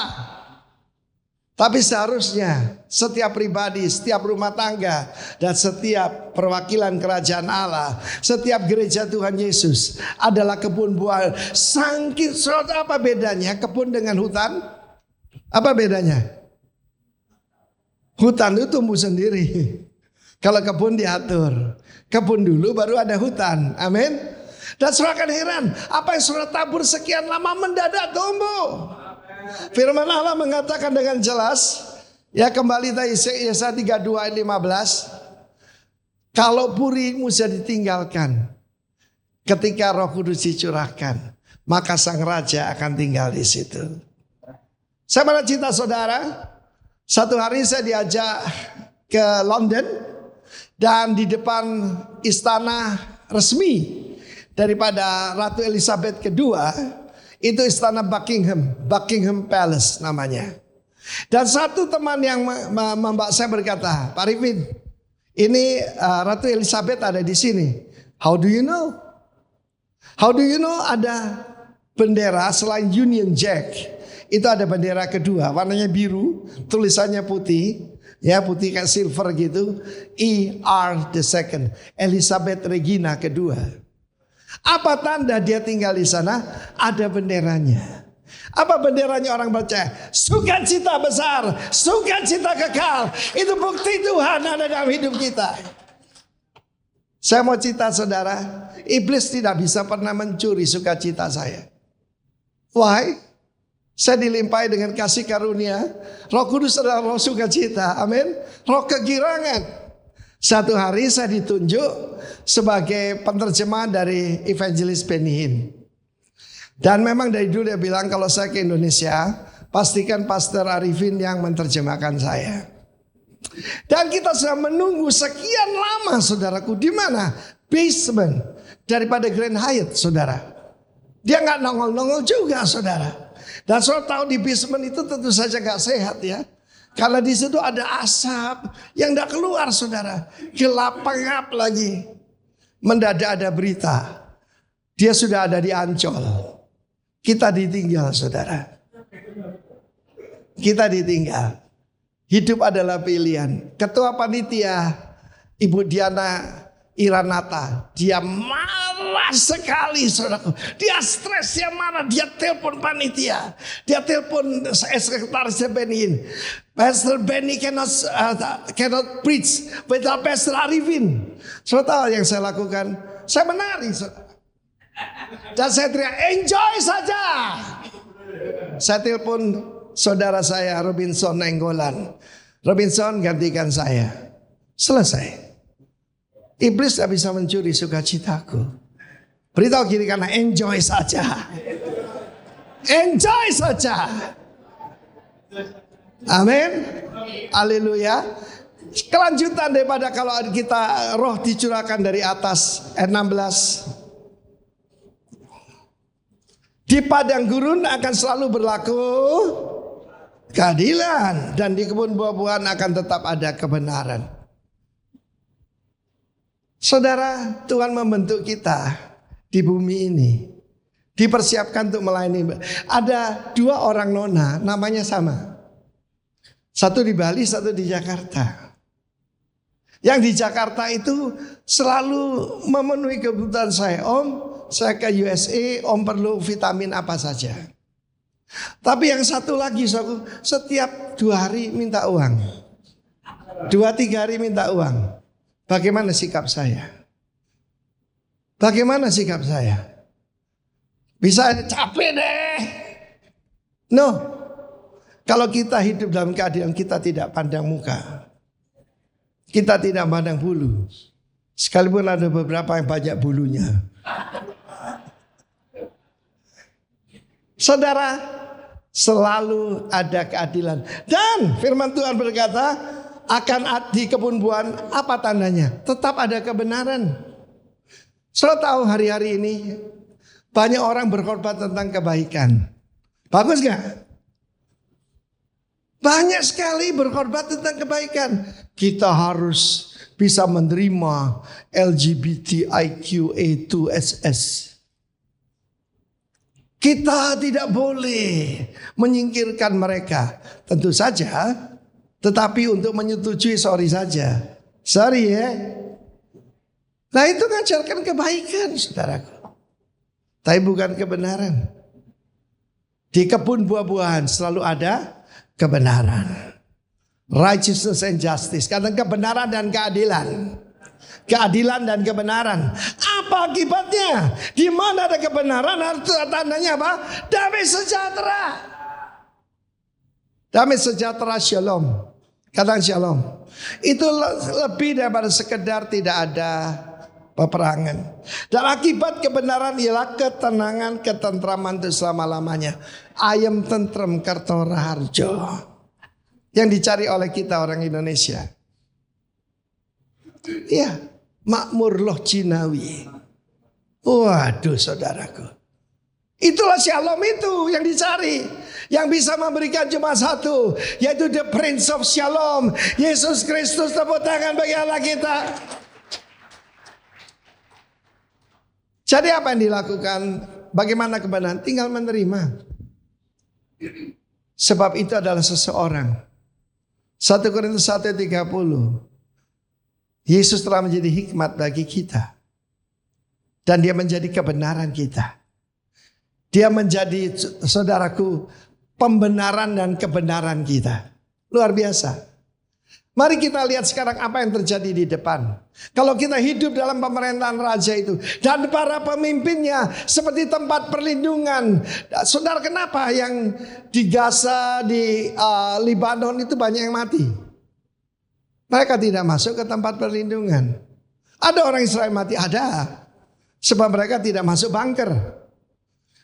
Speaker 4: Tapi seharusnya setiap pribadi, setiap rumah tangga, dan setiap perwakilan kerajaan Allah, setiap gereja Tuhan Yesus adalah kebun buah. Sangkin apa bedanya kebun dengan hutan? Apa bedanya? Hutan itu tumbuh sendiri. Kalau kebun diatur. Kebun dulu baru ada hutan. Amin. Dan saudara akan heran, apa yang saudara tabur sekian lama mendadak tumbuh. Firman Allah mengatakan dengan jelas, ya kembali tadi Yesaya 32 ayat 15. Kalau puri Musa ditinggalkan, ketika Roh Kudus dicurahkan, maka sang raja akan tinggal di situ. Saya mana cerita saudara, satu hari saya diajak ke London dan di depan istana resmi daripada Ratu Elizabeth II, itu istana Buckingham Palace namanya. Dan satu teman yang membawa saya berkata, Pak Rifin, ini Ratu Elizabeth ada di sini. How do you know? How do you know ada bendera selain Union Jack? Itu ada bendera kedua, warnanya biru, tulisannya putih. Ya, putih kayak silver gitu. ER2, Elizabeth Regina kedua. Apa tanda dia tinggal di sana? Ada benderanya. Apa benderanya orang percaya? Sukacita besar, sukacita kekal. Itu bukti Tuhan ada dalam hidup kita. Saya mau cerita saudara, iblis tidak bisa pernah mencuri sukacita saya. Why? Saya dilimpahi dengan kasih karunia. Roh Kudus adalah roh sukacita. Amin. Roh kegirangan. Satu hari saya ditunjuk sebagai penerjemah dari Evangelis Benny Hinn. Dan memang dari dulu dia bilang kalau saya ke Indonesia, pastikan Pastor Arifin yang menerjemahkan saya. Dan kita sudah menunggu sekian lama saudaraku. Di mana? Basement daripada Grand Hyatt saudara. Dia nggak nongol-nongol juga saudara. Dan saudara tahu di basement itu tentu saja nggak sehat ya. Karena di situ ada asap yang tidak keluar saudara. Gelap pengap lagi. Mendadak ada berita. Dia sudah ada di Ancol. Kita ditinggal saudara. Kita ditinggal. Hidup adalah pilihan. Ketua panitia Ibu Diana Iranata. Dia marah sekali saudaraku. Dia stres, dia marah. Dia telepon panitia. Dia telepon sekretarisnya Benny Hinn. Pastor Benny cannot preach without Pastor Arifin. Saudara tahu yang saya lakukan? Saya menari saudara. Dan saya teriak, enjoy saja. Saya telepon saudara saya Robinson Nenggolan. Robinson gantikan saya. Selesai. Iblis tidak bisa mencuri sukacitaku. Beritahu kiri kanan, enjoy saja. Enjoy saja. Amin. Haleluya. Kelanjutan daripada kalau kita roh dicurahkan dari atas. Ayat 16. Di padang gurun akan selalu berlaku keadilan. Dan di kebun buah-buahan akan tetap ada kebenaran. Saudara, Tuhan membentuk kita di bumi ini. Dipersiapkan untuk melayani. Ada 2 orang nona, namanya sama. Satu di Bali, satu di Jakarta. Yang di Jakarta itu selalu memenuhi kebutuhan saya. Om, saya ke USA, om perlu vitamin apa saja. Tapi yang satu lagi, setiap 2 hari minta uang. 2-3 hari minta uang. Bagaimana sikap saya? Bagaimana sikap saya? Bisa capek deh. No. Kalau kita hidup dalam keadaan kita tidak pandang muka. Kita tidak pandang bulu. Sekalipun ada beberapa yang banyak bulunya. Saudara, selalu ada keadilan. Dan firman Tuhan berkata, di kebun buah, apa tandanya? Tetap ada kebenaran. Saudara tahu hari-hari ini banyak orang berkhotbah tentang kebaikan. Bagus gak? Banyak sekali berkhotbah tentang kebaikan. Kita harus bisa menerima LGBTIQA2SS. Kita tidak boleh menyingkirkan mereka. Tentu saja, tetapi untuk menyetujui sorry saja. Sorry ya. Nah itu ngajarkan kebaikan saudaraku. Tapi bukan kebenaran. Di kebun buah-buahan selalu ada kebenaran. Righteousness and justice. Karena kebenaran dan keadilan. Keadilan dan kebenaran. Apa akibatnya? Di mana ada kebenaran, tandanya apa? Damai sejahtera. Damai sejahtera, shalom. Katakan shalom. Itu lebih daripada sekedar tidak ada peperangan. Dan akibat kebenaran ialah ketenangan, ketentraman itu selama-lamanya. Ayem tentrem kerto raharjo. Yang dicari oleh kita orang Indonesia. Iya, makmur loh Cinawi. Waduh saudaraku. Itulah shalom itu yang dicari. Yang bisa memberikan cuma satu, yaitu the Prince of Shalom, Yesus Kristus. Tepuk tangan bagi Allah kita. Jadi apa yang dilakukan? Bagaimana kebenaran? Tinggal menerima. Sebab itu adalah seseorang. 1 Korintus 1:30. Yesus telah menjadi hikmat bagi kita. Dan dia menjadi kebenaran kita. Dia menjadi, saudaraku, pembenaran dan kebenaran kita. Luar biasa. Mari kita lihat sekarang apa yang terjadi di depan. Kalau kita hidup dalam pemerintahan raja itu. Dan para pemimpinnya seperti tempat perlindungan. Saudara, kenapa yang di Gaza, di Lebanon itu banyak yang mati? Mereka tidak masuk ke tempat perlindungan. Ada orang Israel mati? Ada. Sebab mereka tidak masuk bunker.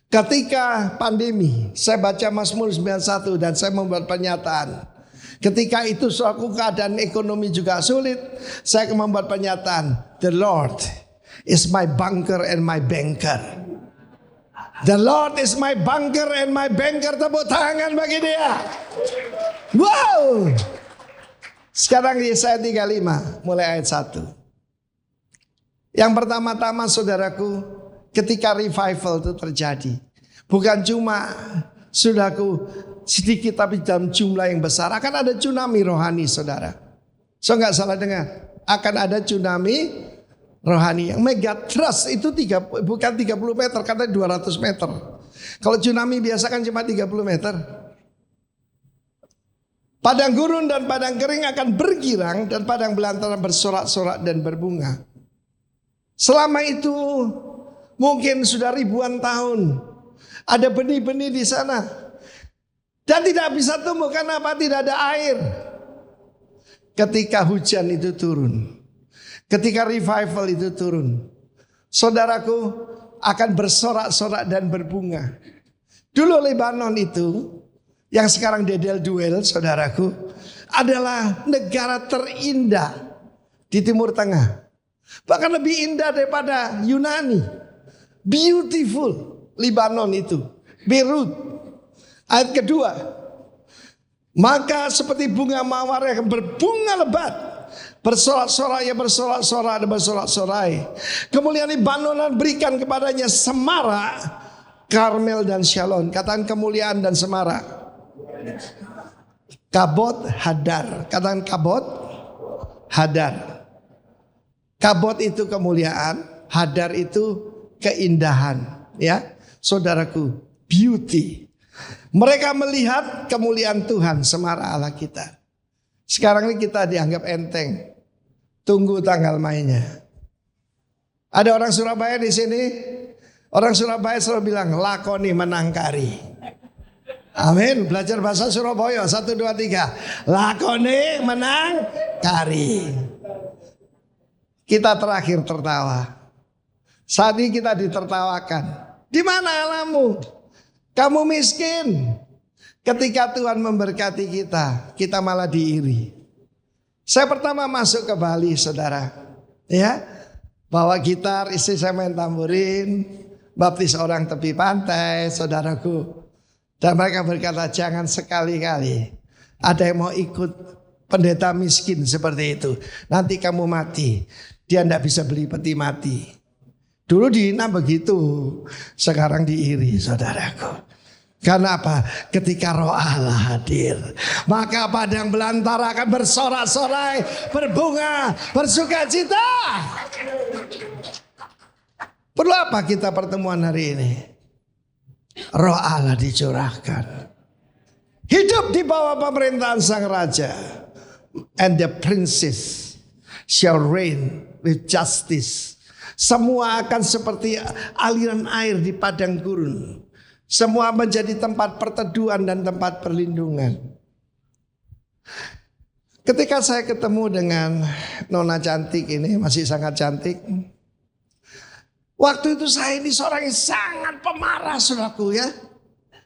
Speaker 4: Ketika pandemi, saya baca Mazmur 91 dan saya membuat pernyataan. Ketika itu suatu keadaan ekonomi juga sulit, saya membuat pernyataan, the Lord is my bunker and my banker. The Lord is my bunker and my banker. Tepuk tangan bagi dia. Wow. Sekarang Yesaya 35 mulai ayat 1. Yang pertama-tama saudaraku, ketika revival itu terjadi, bukan cuma saudaraku sedikit tapi dalam jumlah yang besar, akan ada tsunami rohani saudara. So nggak salah dengar, akan ada tsunami rohani. Yang megatrust itu bukan 30 meter, karena 200 meter. Kalau tsunami biasa kan cuma 30 meter. Padang gurun dan padang kering akan bergirang dan padang belantara bersorak-sorak dan berbunga. Selama itu mungkin sudah ribuan tahun ada benih-benih di sana dan tidak bisa tumbuh karena apa? Tidak ada air. Ketika hujan itu turun, ketika revival itu turun, saudaraku akan bersorak-sorak dan berbunga. Dulu Lebanon itu, yang sekarang Dedel Duel, saudaraku, adalah negara terindah di Timur Tengah. Bahkan lebih indah daripada Yunani. Beautiful Lebanon itu, Beirut. Ayat kedua, maka seperti bunga mawar yang berbunga lebat, bersorak-sorai, bersorak-sorai dan bersorak-sorai. Kemuliaan Lebanon berikan kepadanya Semara, Karmel dan Shalon. Katakan kemuliaan dan Semara. Kabot Hadar. Katakan kabot Hadar. Kabot itu kemuliaan, Hadar itu keindahan, ya. Saudaraku, beauty. Mereka melihat kemuliaan Tuhan, Semara Allah kita. Sekarang ini kita dianggap enteng. Tunggu tanggal mainnya. Ada orang Surabaya di sini. Orang Surabaya selalu bilang lakoni menangkari. Amin. Belajar bahasa Surabaya 1, 2, 3. Lakoni menangkari. Kita terakhir tertawa. Saat ini kita ditertawakan. Di mana alamu? Kamu miskin. Ketika Tuhan memberkati kita, kita malah diiri. Saya pertama masuk ke Bali, saudara. Ya, bawa gitar, istri saya main tamborin, baptis orang tepi pantai, saudaraku. Dan mereka berkata, jangan sekali-kali ada yang mau ikut pendeta miskin seperti itu. Nanti kamu mati, dia tidak bisa beli peti mati. Dulu dihina begitu, sekarang diiri, saudaraku. Karena apa? Ketika Roh Allah hadir, maka padang belantara akan bersorak-sorai, berbunga, bersuka cita. Perlu apa kita pertemuan hari ini? Roh Allah dicurahkan. Hidup di bawah pemerintahan sang raja. And the princess shall reign with justice. Semua akan seperti aliran air di padang gurun. Semua menjadi tempat perteduhan dan tempat perlindungan. Ketika saya ketemu dengan Nona cantik ini, masih sangat cantik. Waktu itu saya ini seorang yang sangat pemarah, saudaraku ya.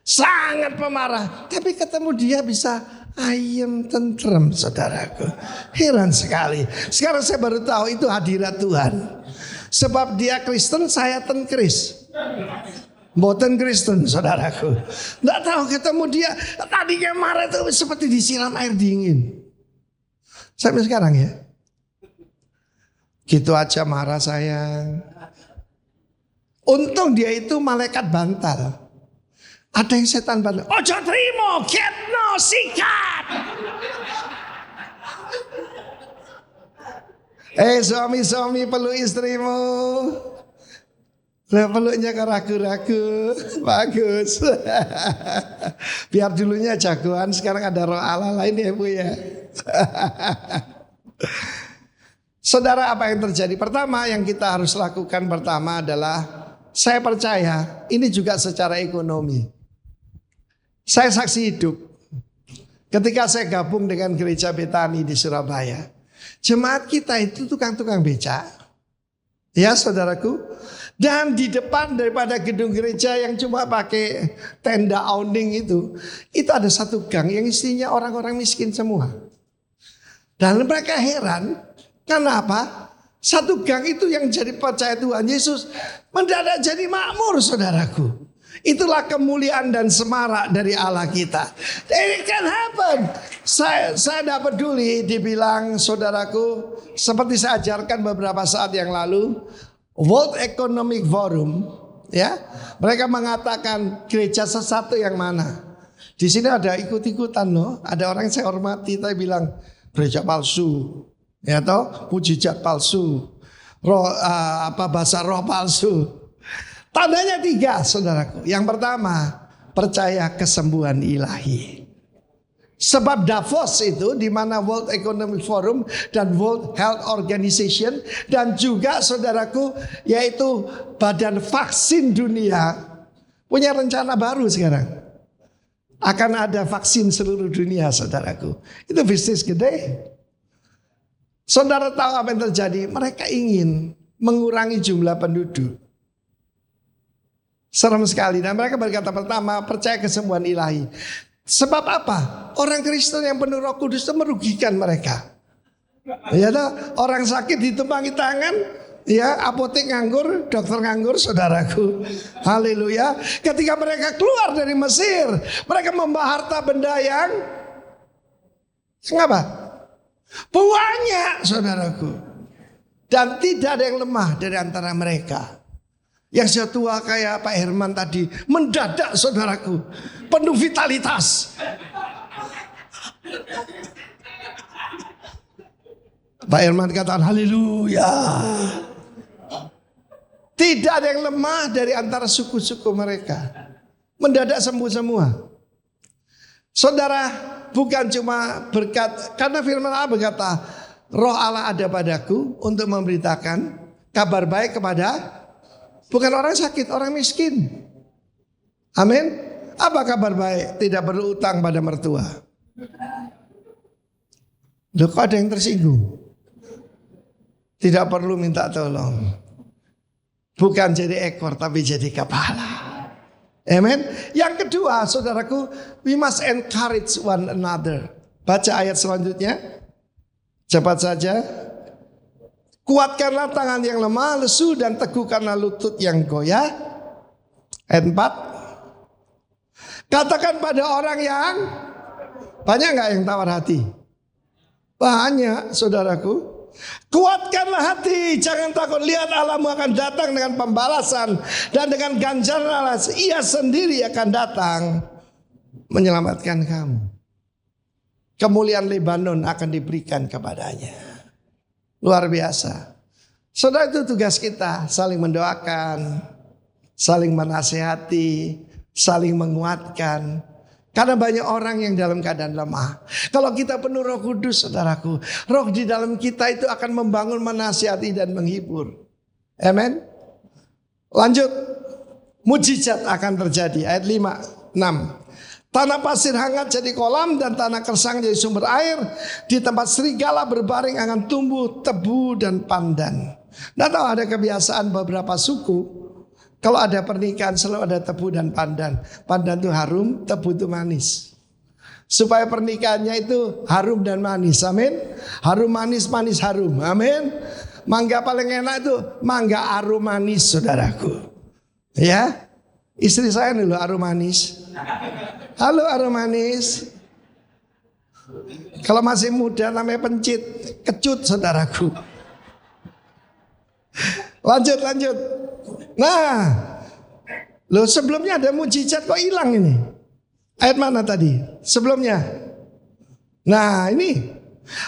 Speaker 4: Sangat pemarah. Tapi ketemu dia bisa ayem, tentrem, saudaraku. Heran sekali. Sekarang saya baru tahu itu hadirat Tuhan. Sebab dia Kristen, saya tenkris. Boten Kristen, saudaraku. Nggak tahu ketemu dia. Tadinya marah itu seperti disiram air dingin. Sampai sekarang ya. Gitu aja marah sayang. Untung dia itu malaikat bantal. Ada yang setan bantal. Ojo trimo, get no sikat. Suami-suami peluk istrimu. Lah peluknya ke ragu-ragu. Bagus. Biar dulunya jagoan, sekarang ada Roh Allah lain ya Bu ya. Saudara, apa yang terjadi? Pertama yang kita harus lakukan pertama adalah, saya percaya ini juga secara ekonomi. Saya saksi hidup. Ketika saya gabung dengan gereja Betani di Surabaya, jemaat kita itu tukang-tukang becak. Ya saudaraku. Dan di depan daripada gedung gereja yang cuma pakai tenda awning itu ada satu gang yang isinya orang-orang miskin semua. Dan mereka heran, kenapa? Satu gang itu yang jadi percaya Tuhan Yesus mendadak jadi makmur, saudaraku. Itulah kemuliaan dan semarak dari Allah kita. It can happen. Saya tidak peduli dibilang, saudaraku, seperti saya ajarkan beberapa saat yang lalu, World Economic Forum, ya, mereka mengatakan gereja sesat itu yang mana? Di sini ada ikut-ikutan loh. Ada orang yang saya hormati, tapi bilang gereja palsu, ya toh, mujizat palsu, bahasa roh palsu. Tandanya 3, saudaraku. Yang pertama, percaya kesembuhan ilahi. Sebab Davos itu, di mana World Economic Forum dan World Health Organization, dan juga saudaraku, yaitu Badan Vaksin Dunia, punya rencana baru sekarang. Akan ada vaksin seluruh dunia, saudaraku. Itu bisnis gede. Saudara tahu apa yang terjadi? Mereka ingin mengurangi jumlah penduduk. Serem sekali. Dan mereka berkata, pertama, percaya kesembuhan ilahi. Sebab apa? Orang Kristen yang penuh Roh Kudus itu merugikan mereka. Ya toh? Orang sakit ditumpangi tangan, ya, apotek nganggur, dokter nganggur, saudaraku. Haleluya. Ketika mereka keluar dari Mesir, mereka membawa harta benda yang apa? Banyak, saudaraku. Dan tidak ada yang lemah dari antara mereka. Yang setua kayak Pak Herman tadi, mendadak, saudaraku, penuh vitalitas. Pak Herman katakan haleluya. Tidak ada yang lemah dari antara suku-suku mereka. Mendadak sembuh semua. Saudara, bukan cuma berkat, karena firman Allah berkata, Roh Allah ada padaku untuk memberitakan kabar baik kepada bukan orang sakit, orang miskin. Amin. Apa kabar baik? Tidak perlu utang pada mertua. Loh, kok ada yang tersinggung? Tidak perlu minta tolong. Bukan jadi ekor, tapi jadi kepala. Amin. Yang kedua, saudaraku, we must encourage one another. Baca ayat selanjutnya. Cepat saja. Kuatkanlah tangan yang lemah, lesu dan teguhkanlah lutut yang goyah. Ayat 4. Katakan pada orang yang banyak nggak yang tawar hati? Banyak, saudaraku. Kuatkanlah hati, jangan takut. Lihat Allahmu akan datang dengan pembalasan dan dengan ganjaran Allah. Ia sendiri akan datang menyelamatkan kamu. Kemuliaan Lebanon akan diberikan kepadanya. Luar biasa. Saudara, itu tugas kita, saling mendoakan, saling menasehati, saling menguatkan. Karena banyak orang yang dalam keadaan lemah. Kalau kita penuh Roh Kudus, saudaraku, roh di dalam kita itu akan membangun, menasihati dan menghibur. Amin. Lanjut. Mujizat akan terjadi. Ayat 5, 6. Tanah pasir hangat jadi kolam dan tanah kersang jadi sumber air. Di tempat serigala berbaring akan tumbuh tebu dan pandan. Nah, tahu ada kebiasaan beberapa suku. Kalau ada pernikahan selalu ada tebu dan pandan. Pandan itu harum, tebu itu manis. Supaya pernikahannya itu harum dan manis. Amin. Harum manis, manis harum. Amin. Mangga paling enak itu mangga arum manis, saudaraku. Ya. Istri saya nih loh arum manis. Halo arum manis. Kalau masih muda namanya pencit, kecut, saudaraku. Lanjut. Nah, loh sebelumnya ada mujizat kok hilang ini. Ayat mana tadi? Sebelumnya. Nah ini,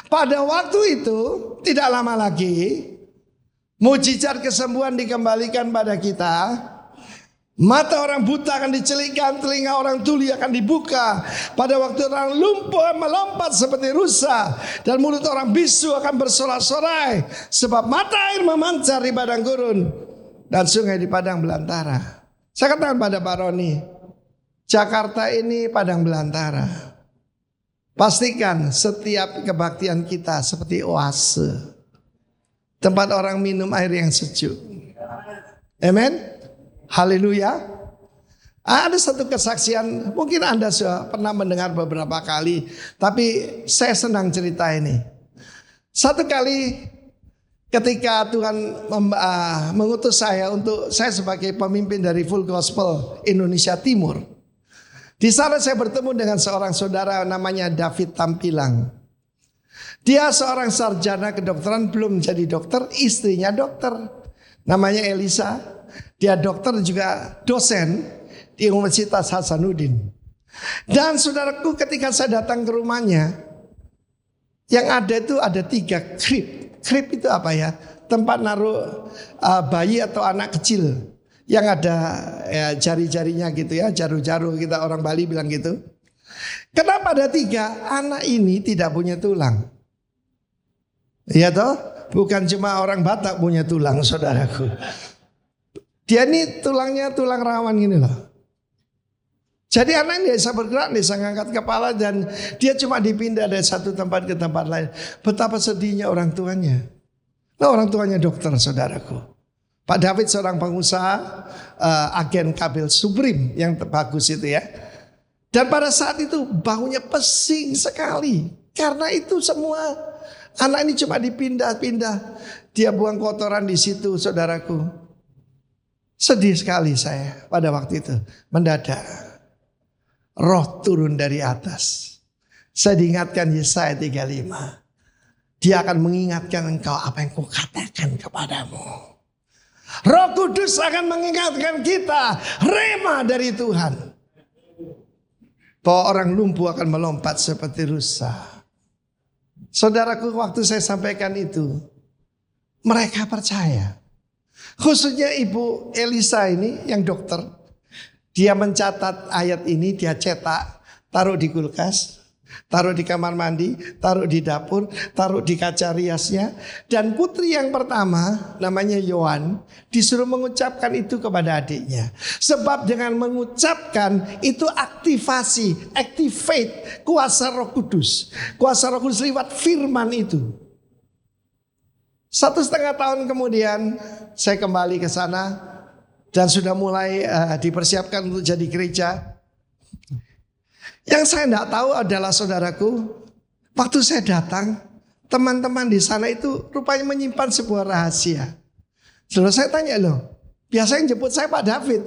Speaker 4: pada waktu itu tidak lama lagi mujizat kesembuhan dikembalikan pada kita. Mata orang buta akan dicelikkan, telinga orang tuli akan dibuka. Pada waktu orang lumpuh melompat seperti rusa, dan mulut orang bisu akan bersorak-sorai. Sebab mata air memancar di padang gurun dan sungai di padang belantara. Saya katakan pada Pak Roni, Jakarta ini padang belantara. Pastikan setiap kebaktian kita seperti oase, tempat orang minum air yang sejuk. Amin. Haleluya. Ada satu kesaksian, mungkin Anda sudah pernah mendengar beberapa kali, tapi saya senang cerita ini. Satu kali ketika Tuhan mengutus saya sebagai pemimpin dari Full Gospel Indonesia Timur. Di sana saya bertemu dengan seorang saudara namanya David Tampilang. Dia seorang sarjana kedokteran, belum jadi dokter, istrinya dokter. Namanya Elisa. Dia dokter juga dosen di Universitas Hasanuddin. Dan saudaraku, ketika saya datang ke rumahnya, yang ada itu ada 3 krib. Krib itu apa ya? Tempat naruh bayi atau anak kecil yang ada ya, jari-jarinya gitu ya, jaru-jaru, kita orang Bali bilang gitu. Kenapa ada 3? Anak ini tidak punya tulang. Iya toh? Bukan cuma orang Batak punya tulang, saudaraku. Dia ini tulangnya tulang rawan gini loh. Jadi anak ini bisa bergerak, bisa ngangkat kepala, dan dia cuma dipindah dari satu tempat ke tempat lain. Betapa sedihnya orang tuanya. Nah, orang tuanya dokter, saudaraku. Pak David seorang pengusaha, agen kabel Subrim yang bagus itu ya. Dan pada saat itu baunya pesing sekali. Karena itu semua anak ini cuma dipindah-pindah. Dia buang kotoran di situ, saudaraku. Sedih sekali saya pada waktu itu. Mendadak roh turun dari atas. Saya diingatkan Yesaya 35. Dia akan mengingatkan engkau apa yang kukatakan kepadamu. Roh Kudus akan mengingatkan kita rema dari Tuhan. Bahwa orang lumpuh akan melompat seperti rusa. Saudaraku, waktu saya sampaikan itu, mereka percaya. Khususnya Ibu Elisa ini yang dokter. Dia mencatat ayat ini, dia cetak, taruh di kulkas, taruh di kamar mandi, taruh di dapur, taruh di kaca riasnya. Dan putri yang pertama namanya Yohan disuruh mengucapkan itu kepada adiknya. Sebab dengan mengucapkan itu aktivasi, activate kuasa Roh Kudus. Kuasa Roh Kudus lewat firman itu. 1,5 tahun kemudian saya kembali ke sana dan sudah mulai dipersiapkan untuk jadi gereja. Yang saya tidak tahu adalah saudaraku, waktu saya datang teman-teman di sana itu rupanya menyimpan sebuah rahasia. Lalu saya tanya loh, biasa yang jemput saya Pak David.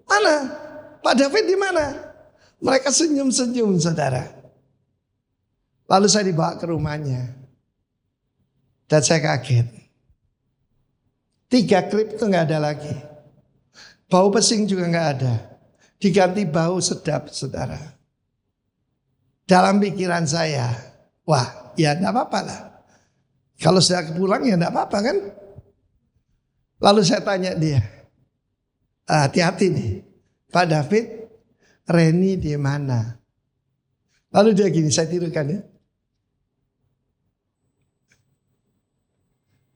Speaker 4: Mana? Pak David di mana? Mereka senyum-senyum saudara. Lalu saya dibawa ke rumahnya. Dan saya kaget. 3 klip itu gak ada lagi. Bau pesing juga gak ada. Diganti bau sedap saudara. Dalam pikiran saya, wah ya gak apa-apa lah. Kalau saya pulang ya gak apa-apa kan. Lalu saya tanya dia, hati-hati nih, Pak David, Reni di mana? Lalu dia gini, saya tirukan ya.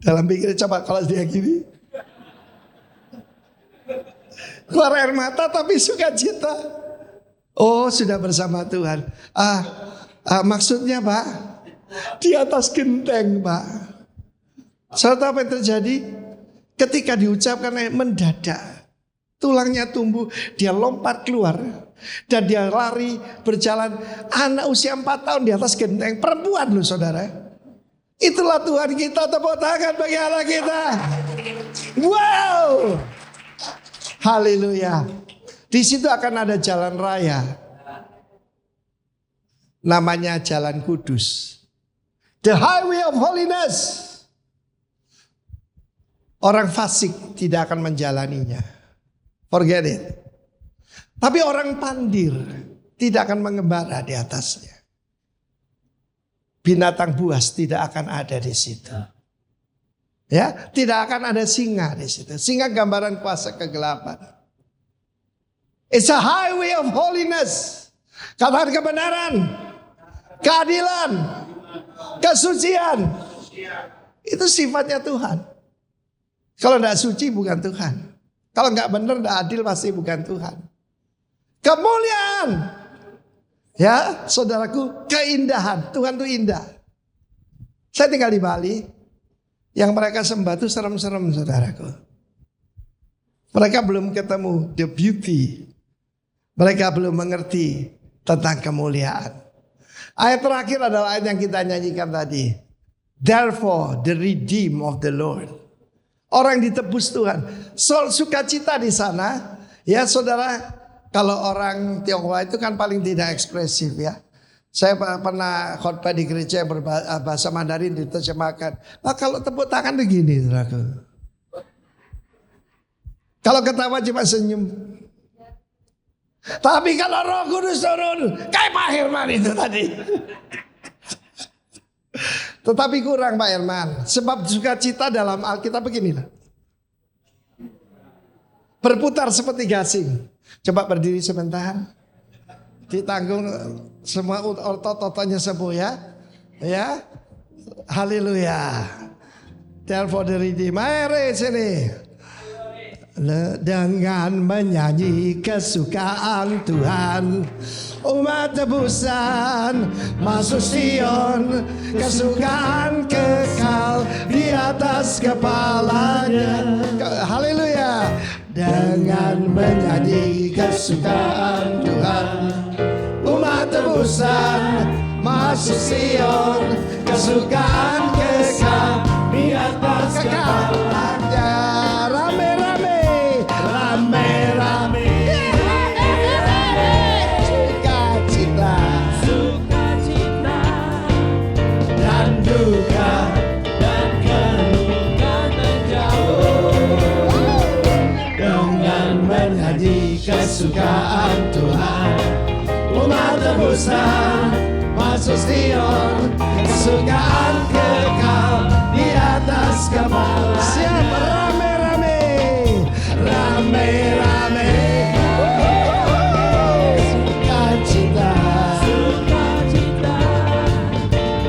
Speaker 4: Dalam pikiran coba kalau dia gini, keluar air mata tapi sukacita. Oh sudah bersama Tuhan. Maksudnya Pak, di atas genteng Pak. Saudara apa yang terjadi? Ketika diucapkan mendadak, tulangnya tumbuh, dia lompat keluar. Dan dia lari, berjalan. Anak usia 4 tahun di atas genteng, perempuan loh saudara. Itulah Tuhan kita, tepuk tangan bagi Allah kita. Wow, haleluya. Di situ akan ada jalan raya, namanya Jalan Kudus, the highway of holiness. Orang fasik tidak akan menjalaninya, forget it. Tapi orang pandir tidak akan mengembara di atasnya. Binatang buas tidak akan ada di situ. Ya, tidak akan ada singa di situ. Singa gambaran kuasa kegelapan. It's a highway of holiness. Katakan kebenaran, keadilan, kesucian. Itu sifatnya Tuhan. Kalau tidak suci bukan Tuhan. Kalau nggak benar, tidak adil pasti bukan Tuhan. Kemuliaan. Ya, saudaraku, keindahan. Tuhan itu indah. Saya tinggal di Bali. Yang mereka sembah itu serem-serem, saudaraku. Mereka belum ketemu the beauty. Mereka belum mengerti tentang kemuliaan. Ayat terakhir adalah ayat yang kita nyanyikan tadi. Therefore, the redeemed of the Lord. Orang yang ditebus Tuhan. Soal sukacita di sana. Ya, saudara. Kalau orang Tionghoa itu kan paling tidak ekspresif ya. Saya pernah khotbah di gereja yang berbahasa Mandarin diterjemahkan. Nah, kalau tepuk tangan begini, saudaraku. Kalau ketawa cuma senyum. Tapi kalau Roh Kudus turun, kayak Pak Herman itu tadi. Tetapi kurang Pak Herman. Sebab sukacita dalam Alkitab beginilah. Berputar seperti gasing. Coba berdiri sebentar. Ditanggung semua otot-ototnya sembuh ya. Ya. Haleluya. Therefore the redeemed. Mari sini. Dengan menyanyi kesukaan Tuhan, umat tebusan masuk Sion, kesukaan kekal di atas kepalanya. Haleluya. Dengan menyanyi kesukaan Tuhan, umat tebusan masuk Sion, kesukaan kekal di atas kepalanya. Rame-rame, rame-rame, sukacita, sukacita dan duka dan keluka menjauh. Dengan menyanyi kesukaan Tuhan, umat tebusan masuk Sion, kesukaan kekal di atas kepala. Siapa rame-rame, rame-rame, sukacita, sukacita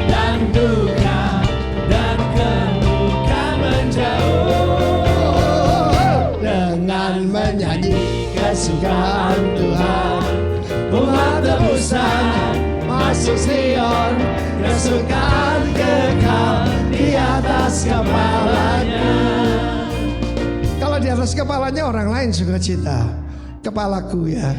Speaker 4: dan duka dan keluka menjauh. Dengan menyanyi kesukaan Tuhan, umat tebusan masuk Sion, kesukaan kekal di atas kepalanya. Kalau di atas kepalanya orang lain sukacita, kepalaku ya.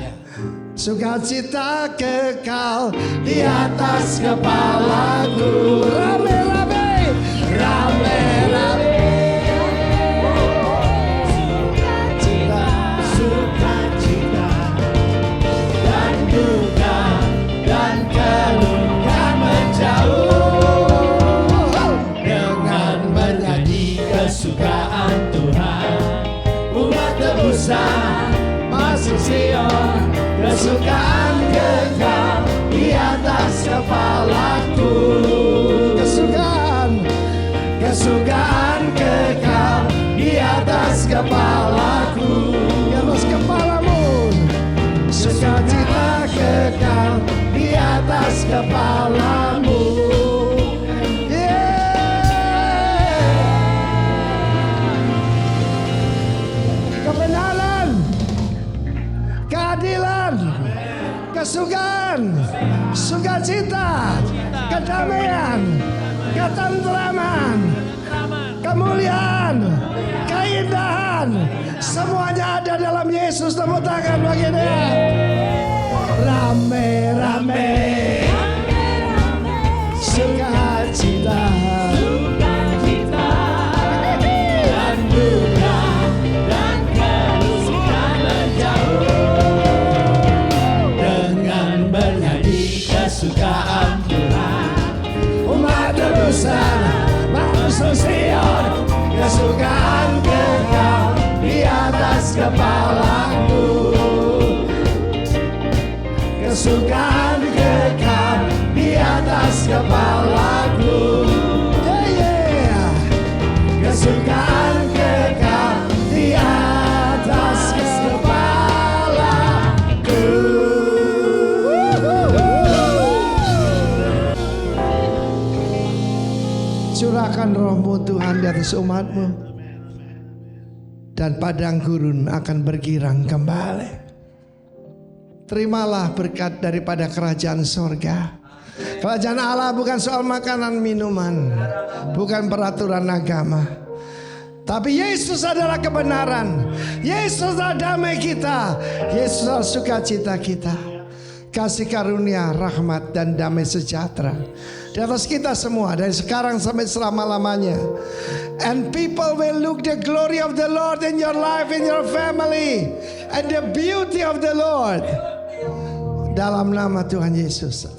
Speaker 4: Sukacita kekal di atas kepalaku. Rame-rame, kepalamu. Kebenaran, keadilan, kesukaan, sukacita, kedamaian, ketentraman, kemuliaan, keindahan, semuanya ada dalam Yesus. Tepuk tangan bagi Dia. Rame-rame, sukacita, dan duka dan kesukaan menjauh, dengan bernyanyi kesukaan Tuhan. Umat tebusan bangsa Sion, kesukaan kekal di atas kepalaku. Kesukaan kekal di atas kepalaku. Kesukaan kekal di atas kepalaku. Curahkan rohmu Tuhan di atas umatmu, dan padang gurun akan bergirang kembali. Terimalah berkat daripada kerajaan sorga. Kerajaan Allah bukan soal makanan minuman, bukan peraturan agama, tapi Yesus adalah kebenaran. Yesus adalah damai kita. Yesus adalah sukacita kita. Kasih karunia, rahmat dan damai sejahtera di atas kita semua dari sekarang sampai selama-lamanya. And people will look the glory of the Lord in your life, in your family, and the beauty of the Lord. Dalam nama Tuhan Yesus.